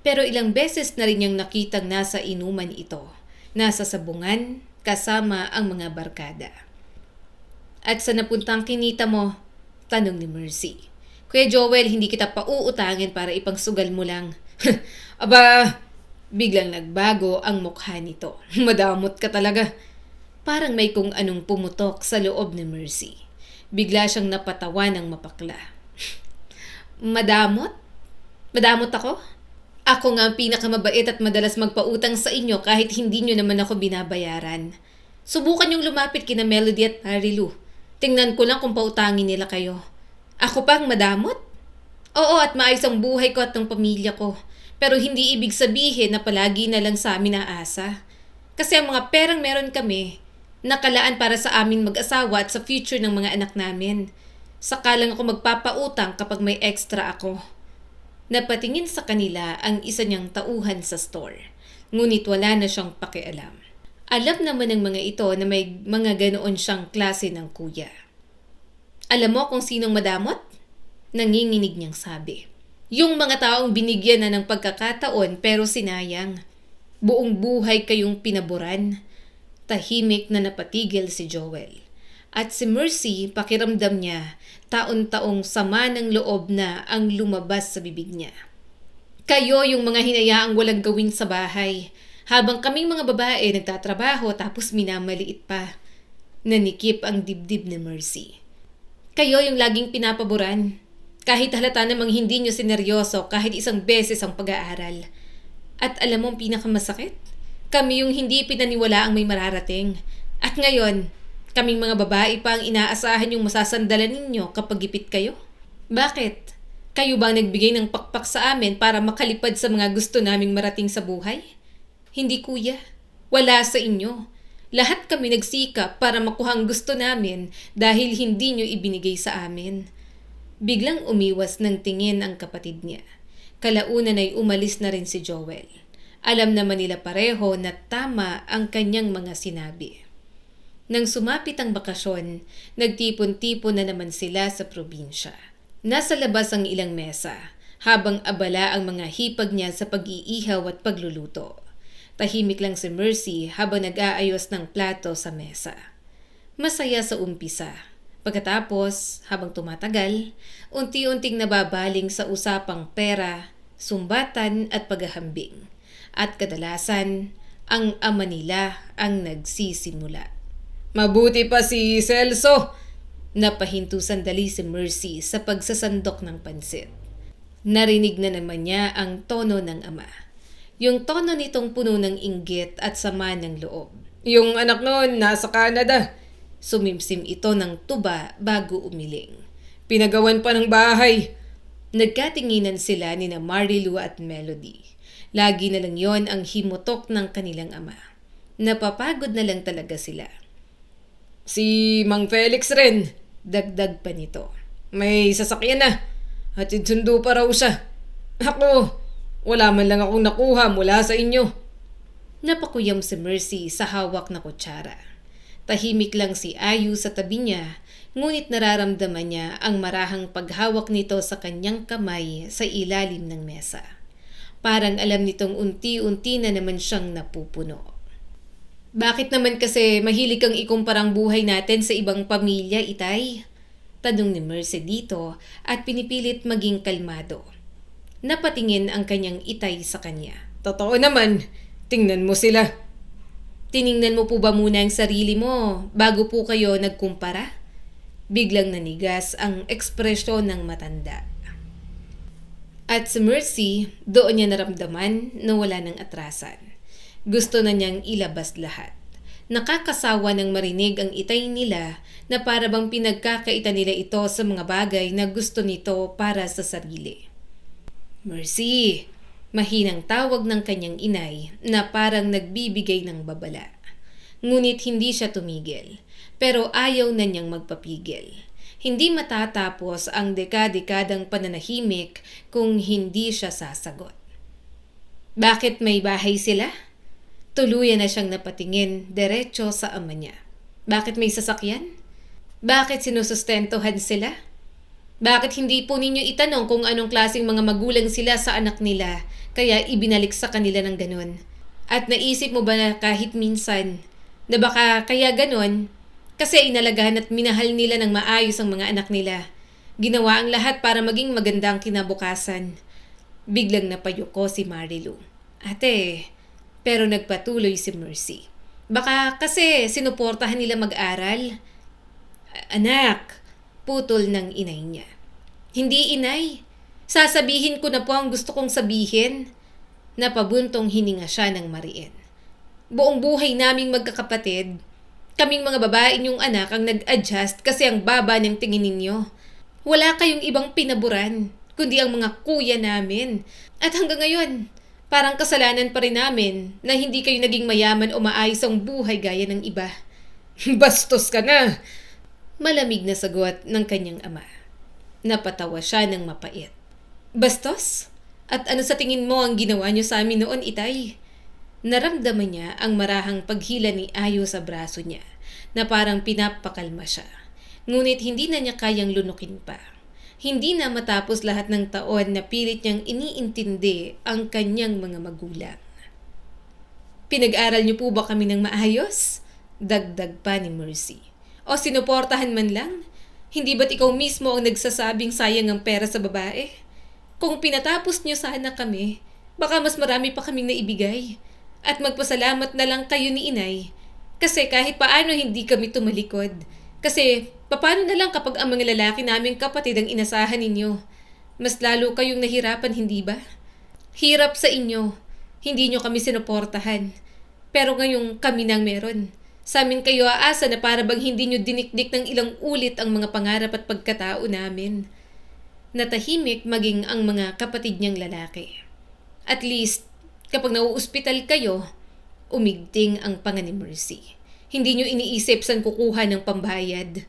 Pero ilang beses na rin niyang nakitang nasa inuman ito. Nasa sabungan, kasama ang mga barkada. At sa napuntang kinita mo? Tanong ni Mercy. Kuya Joel, hindi kita pauutangin para ipangsugal mo lang. Aba, biglang nagbago ang mukha nito. Madamot ka talaga. Parang may kung anong pumutok sa loob ni Mercy. Bigla siyang napatawa ng mapakla. Madamot? Madamot ako? Ako nga ang pinakamabait at madalas magpautang sa inyo kahit hindi nyo naman ako binabayaran. Subukan yung lumapit kina Melody at Marilu. Tingnan ko lang kung pautangin nila kayo. Ako pa ang madamot? Oo, at maayos ang buhay ko at ng pamilya ko. Pero hindi ibig sabihin na palagi na lang sa amin aasa. Kasi ang mga perang meron kami, nakalaan para sa amin mag-asawa at sa future ng mga anak namin. Saka lang ako magpapautang kapag may extra ako. Napatingin sa kanila ang isa niyang tauhan sa store. Ngunit wala na siyang pakialam. Alam naman ng mga ito na may mga ganoon siyang klase ng kuya. Alam mo kung sinong madamot? Nanginginig niyang sabi. Yung mga taong binigyan na ng pagkakataon pero sinayang. Buong buhay kayong pinaboran. Tahimik na napatigil si Joel. At si Mercy, pakiramdam niya, taon-taong sama ng loob na ang lumabas sa bibig niya. Kayo yung mga hinayaang walang gawin sa bahay, habang kaming mga babae nagtatrabaho tapos minamaliit pa. Nanikip ang dibdib ni Mercy. Kayo yung laging pinapaboran. Kahit halata namang hindi nyo sineryoso kahit isang beses ang pag-aaral. At alam mo ang pinakamasakit? Kami yung hindi pinaniwala ang may mararating. At ngayon, kaming mga babae pa ang inaasahan yung masasandalan ninyo kapag gipit kayo? Bakit? Kayo ba nagbigay ng pakpak sa amin para makalipad sa mga gusto naming marating sa buhay? Hindi kuya. Wala sa inyo. Lahat kami nagsikap para makuha ang gusto namin dahil hindi nyo ibinigay sa amin. Biglang umiwas ng tingin ang kapatid niya. Kalaunan ay umalis na rin si Joel. Alam naman nila pareho na tama ang kanyang mga sinabi. Nang sumapit ang bakasyon, nagtipon-tipon na naman sila sa probinsya. Nasa labas ang ilang mesa, habang abala ang mga hipag niya sa pag-iihaw at pagluluto. Tahimik lang si Mercy habang nag-aayos ng plato sa mesa. Masaya sa umpisa. Pagkatapos, habang tumatagal, unti-unting nababaling sa usapang pera, sumbatan at paghahambing. At kadalasan, ang ama nila ang nagsisimula. Mabuti pa si Celso! Napahinto sandali si Mercy sa pagsasandok ng pansit. Narinig na naman niya ang tono ng ama. Yung tono nitong puno ng inggit at sama ng loob. Yung anak noon nasa Canada. Sumimsim ito ng tuba bago umiling. Pinagawan pa ng bahay. Nagkatinginan sila ni na Marilu at Melody. Lagi na lang yon ang himutok ng kanilang ama. Napapagod na lang talaga sila. Si Mang Felix rin, dagdag pa nito. May sasakyan na. Hatid sundo pa raw siya. Ako, wala man lang akong nakuha mula sa inyo. Napakuyam si Mercy sa hawak na kutsara. Tahimik lang si Ayu sa tabi niya, ngunit nararamdaman niya ang marahang paghawak nito sa kanyang kamay sa ilalim ng mesa. Parang alam nitong unti-unti na naman siyang napupuno. Bakit naman kasi mahilig kang ikumpara ang buhay natin sa ibang pamilya, Itay? Tanong ni Mercy dito at pinipilit maging kalmado. Napatingin ang kanyang itay sa kanya. Totoo naman, tingnan mo sila. Tiningnan mo po ba muna ang sarili mo bago po kayo nagkumpara? Biglang nanigas ang ekspresyon ng matanda. At si Mercy, doon niya naramdaman na wala ng atrasan. Gusto na niyang ilabas lahat. Nakakasawa ng marinig ang itay nila na para bang pinagkakaita nila ito sa mga bagay na gusto nito para sa sarili. Mercy, mahinang tawag ng kanyang inay na parang nagbibigay ng babala. Ngunit hindi siya tumigil, pero ayaw na niyang magpapigil. Hindi matatapos ang dekadang pananahimik kung hindi siya sasagot. Bakit may bahay sila? Tuluyan na siyang napatingin diretso sa ama niya. Bakit may sasakyan? Bakit sinusustentuhan sila? Bakit hindi po ninyo itanong kung anong klaseng mga magulang sila sa anak nila kaya ibinalik sa kanila ng ganun? At naisip mo ba na kahit minsan na baka kaya ganun kasi inalagahan at minahal nila ng maayos ang mga anak nila? Ginawa ang lahat para maging maganda ang kinabukasan. Biglang napayuko si Marilu. Ate, pero nagpatuloy si Mercy. Baka kasi sinuportahan nila mag-aral. Anak, putol ng inay niya. Hindi, inay. Sasabihin ko na po ang gusto kong sabihin. Napabuntong hininga siya ng mariin. Buong buhay naming magkakapatid, kaming mga babae niyong anak ang nag-adjust kasi ang baba ng tingin ninyo. Wala kayong ibang pinaburan, kundi ang mga kuya namin. At hanggang ngayon, parang kasalanan pa rin namin na hindi kayo naging mayaman o maayos ang buhay gaya ng iba. Bastos ka na! Malamig na sagot ng kanyang ama. Napatawa siya ng mapait. Bastos? At ano sa tingin mo ang ginawa niyo sa amin noon, Itay? Naramdaman niya ang marahang paghila ni Ayo sa braso niya na parang pinapakalma siya. Ngunit hindi na niya kayang lunukin pa. Hindi na matapos lahat ng taon na pilit niyang iniintindi ang kanyang mga magulang. Pinag-aral niyo po ba kami ng maayos? Dagdag pa ni Mercy. O sinuportahan man lang? Hindi ba't ikaw mismo ang nagsasabing sayang ang pera sa babae? Kung pinatapos niyo sana kami, baka mas marami pa kaming naibigay. At magpasalamat na lang kayo ni inay. Kasi kahit paano hindi kami tumalikod. Kasi paano na lang kapag ang mga lalaki naming kapatid ang inasahan ninyo? Mas lalo kayong nahirapan, hindi ba? Hirap sa inyo. Hindi nyo kami sinuportahan. Pero ngayong kami nang meron. Sa amin kayo aasa na para bang hindi nyo dinikdik ng ilang ulit ang mga pangarap at pagkatao namin. Natahimik maging ang mga kapatid niyang lalaki. At least, kapag nauuspital kayo, umigting ang panga ni Mercy. Hindi nyo iniisip saan kukuha ng pambayad.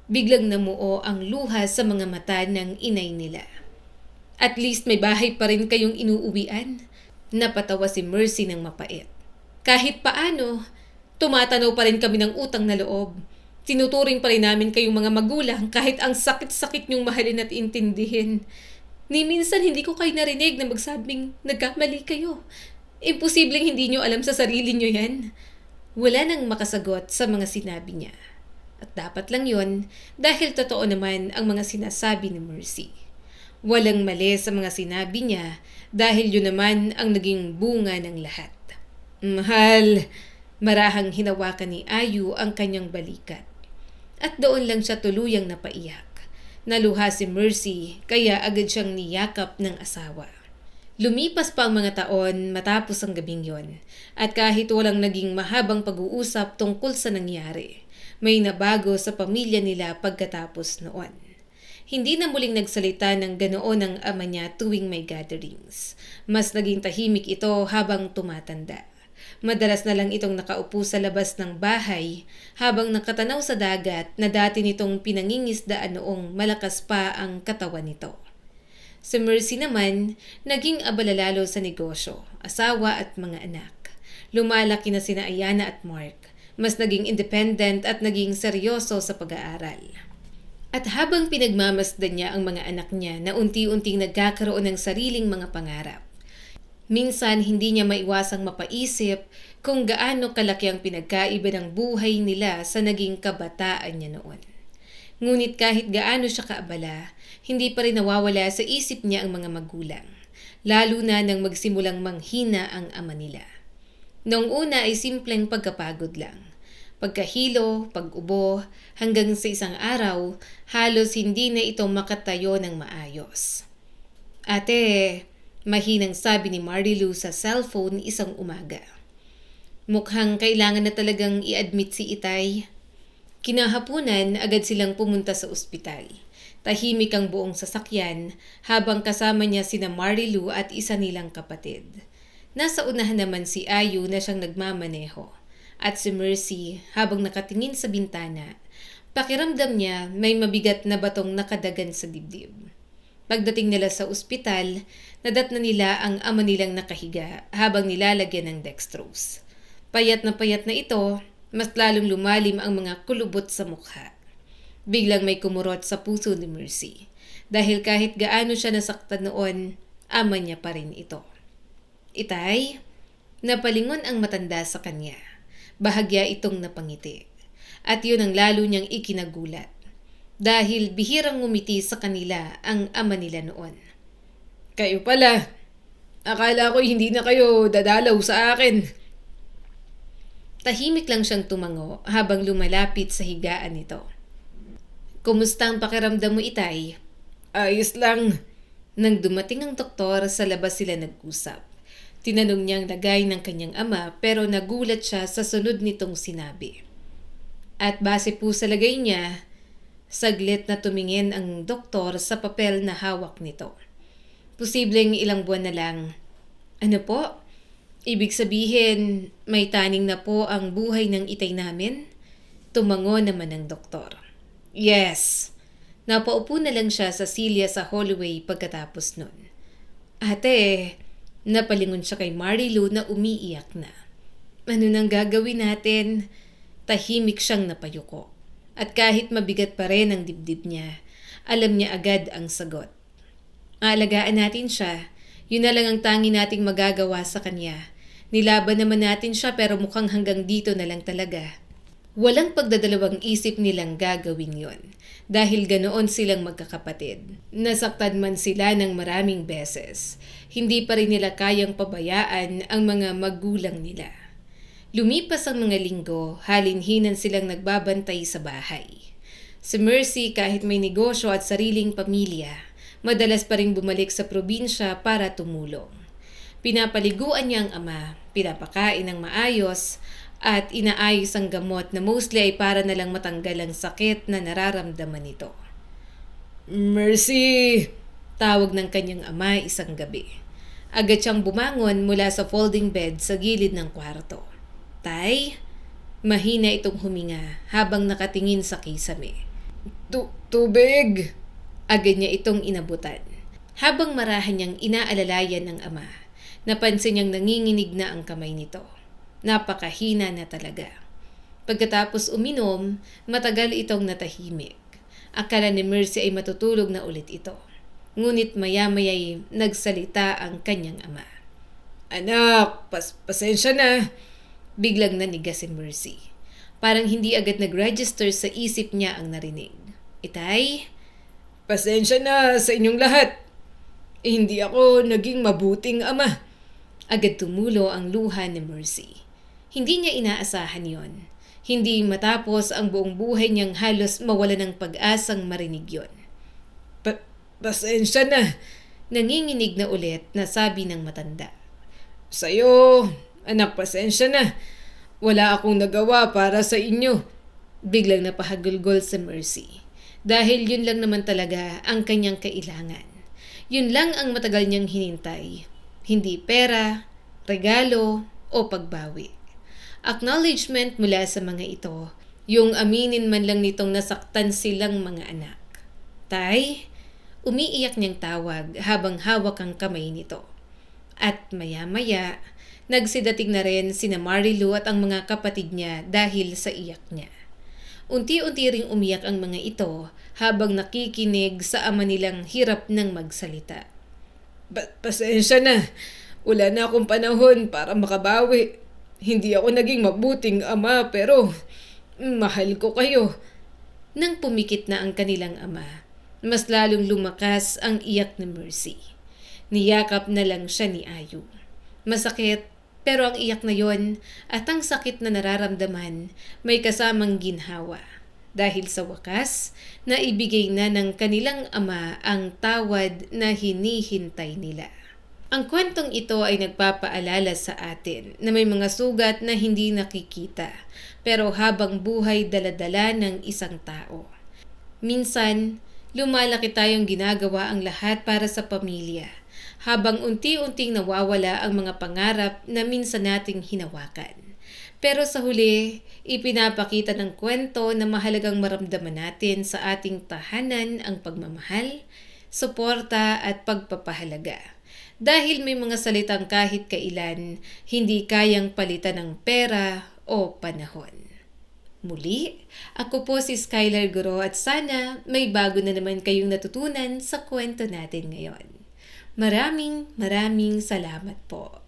Biglang namuo ang luha sa mga mata ng inay nila. At least may bahay pa rin kayong inuuwian. Napatawa si Mercy ng mapait. Kahit paano, tumatanaw pa rin kami ng utang na loob. Tinuturing pa rin namin kayong mga magulang kahit ang sakit-sakit nyong mahalin at intindihin. Ni minsan hindi ko kayo narinig na magsabing nagkamali kayo. Imposibleng hindi nyo alam sa sarili nyo yan. Wala nang makasagot sa mga sinabi niya. At dapat lang yon dahil totoo naman ang mga sinasabi ni Mercy. Walang mali sa mga sinabi niya dahil yun naman ang naging bunga ng lahat. Mahal, marahang hinawakan ni Ayu ang kanyang balikat. At doon lang siya tuluyang napaiyak. Naluha si Mercy kaya agad siyang niyakap ng asawa. Lumipas pa ang mga taon matapos ang gabing yon at kahit walang naging mahabang pag-uusap tungkol sa nangyari, may nabago sa pamilya nila pagkatapos noon. Hindi na muling nagsalita ng ganoon ang ama niya tuwing may gatherings. Mas naging tahimik ito habang tumatanda. Madalas na lang itong nakaupo sa labas ng bahay habang nakatanaw sa dagat na dati nitong pinangingisdaan noong malakas pa ang katawan nito. Si Mercy naman, naging abala lalo sa negosyo, asawa at mga anak. Lumalaki na sina Ayana at Mark. Mas naging independent at naging seryoso sa pag-aaral. At habang pinagmamasdan niya ang mga anak niya na unti-unting nagkakaroon ng sariling mga pangarap, minsan hindi niya maiwasang mapaisip kung gaano kalaki ang pinagkaiba ng buhay nila sa naging kabataan niya noon. Ngunit kahit gaano siya kaabala, hindi pa rin nawawala sa isip niya ang mga magulang, lalo na nang magsimulang manghina ang ama nila. Noong una ay simpleng pagkapagod lang. Pagkahilo, pag-ubo, hanggang sa isang araw, halos hindi na ito makatayo ng maayos. Ate, mahinang sabi ni Marilu sa cellphone isang umaga. Mukhang kailangan na talagang i-admit si Itay. Kinahapunan, agad silang pumunta sa ospital. Tahimik ang buong sasakyan habang kasama niya sina Marilu at isa nilang kapatid. Nasa unahan naman si Ayu na siyang nagmamaneho at si Mercy habang nakatingin sa bintana. Pakiramdam niya may mabigat na batong nakadagan sa dibdib. Pagdating nila sa ospital, nadatnan nila ang ama nilang nakahiga habang nilalagyan ng dextrose. Payat na ito, mas lalong lumalim ang mga kulubot sa mukha. Biglang may kumurot sa puso ni Mercy dahil kahit gaano siya nasaktan noon, ama niya pa rin ito. Itay, napalingon ang matanda sa kanya. Bahagya itong napangiti. At yun ang lalo niyang ikinagulat. Dahil bihirang ngumiti sa kanila ang ama nila noon. Kayo pala. Akala ko hindi na kayo dadalaw sa akin. Tahimik lang siyang tumango habang lumalapit sa higaan nito. Kumusta ang pakiramdam mo, Itay? Ayos lang. Nang dumating ang doktor, sa labas sila nag-usap. Tinanong niyang lagay ng kanyang ama pero nagulat siya sa sunod nitong sinabi. At base po sa lagay niya, saglit na tumingin ang doktor sa papel na hawak nito. Posibleng ilang buwan na lang. Ano po? Ibig sabihin, may taning na po ang buhay ng Itay namin? Tumango naman ang doktor. Yes. Napaupo na lang siya sa silya sa hallway pagkatapos nun. Ate, napalingon siya kay Marilu na umiiyak na. Ano nang gagawin natin? Tahimik siyang napayuko. At kahit mabigat pa rin ang dibdib niya, alam niya agad ang sagot. Aalagaan natin siya. Yun na lang ang tangi nating magagawa sa kanya. Nilaban naman natin siya pero mukhang hanggang dito na lang talaga. Walang pagdadalawang isip nilang gagawin yon dahil ganoon silang magkakapatid. Nasaktan man sila ng maraming beses, hindi pa rin nila kayang pabayaan ang mga magulang nila. Lumipas ang mga linggo, halinhinan silang nagbabantay sa bahay. Si Mercy kahit may negosyo at sariling pamilya, madalas pa rin bumalik sa probinsya para tumulong. Pinapaliguan niya ang ama, pinapakain ng maayos, at inaayos ang gamot na mostly ay para na lang matanggal ang sakit na nararamdaman nito. Mercy! Tawag ng kanyang ama isang gabi. Agad siyang bumangon mula sa folding bed sa gilid ng kwarto. Tay? Mahina itong huminga habang nakatingin sa kisame. Tubig! Agad niya itong inabutan. Habang marahan niyang inaalalayan ng ama, napansin niyang nanginginig na ang kamay nito. Napakahina na talaga. Pagkatapos uminom, matagal itong natahimik. Akala ni Mercy ay matutulog na ulit ito. Ngunit maya-maya'y nagsalita ang kanyang ama. Anak, pasensya na. Biglang naniga si Mercy. Parang hindi agad nag-register sa isip niya ang narinig. Itay? Pasensya na sa inyong lahat. Hindi ako naging mabuting ama. Agad tumulo ang luha ni Mercy. Hindi niya inaasahan yon. Hindi matapos ang buong buhay niyang halos mawala ng pag-asang marinig yon. Pasensya na. Nanginginig na ulit na sabi ng matanda. Sa'yo, anak, pasensya na. Wala akong nagawa para sa inyo. Biglang napahagulgol si Mercy. Dahil yun lang naman talaga ang kanyang kailangan. Yun lang ang matagal niyang hinintay. Hindi pera, regalo, o pagbawi. Acknowledgement mula sa mga ito, yung aminin man lang nitong nasaktan silang mga anak. Tay, umiiyak niyang tawag habang hawak ang kamay nito. At maya-maya, nagsidating na rin sina Marilu at ang mga kapatid niya dahil sa iyak niya. Unti-unti ring umiyak ang mga ito habang nakikinig sa ama nilang hirap ng magsalita. Pasensya na. Wala na akong panahon para makabawi. Hindi ako naging mabuting ama pero mahal ko kayo. Nang pumikit na ang kanilang ama, mas lalong lumakas ang iyak ni Mercy. Niyakap na lang siya ni Ayu. Masakit pero ang iyak na yon at ang sakit na nararamdaman may kasamang ginhawa. Dahil sa wakas, naibigay na ng kanilang ama ang tawad na hinihintay nila. Ang kwentong ito ay nagpapaalala sa atin na may mga sugat na hindi nakikita pero habang buhay daladala ng isang tao. Minsan, lumalaki tayong ginagawa ang lahat para sa pamilya habang unti-unting nawawala ang mga pangarap na minsan nating hinawakan. Pero sa huli, ipinapakita ng kwento na mahalagang maramdaman natin sa ating tahanan ang pagmamahal, suporta at pagpapahalaga. Dahil may mga salitang kahit kailan hindi kayang palitan ng pera o panahon. Muli, ako po si Skylar Guro at sana may bago na naman kayong natutunan sa kwento natin ngayon. Maraming salamat po.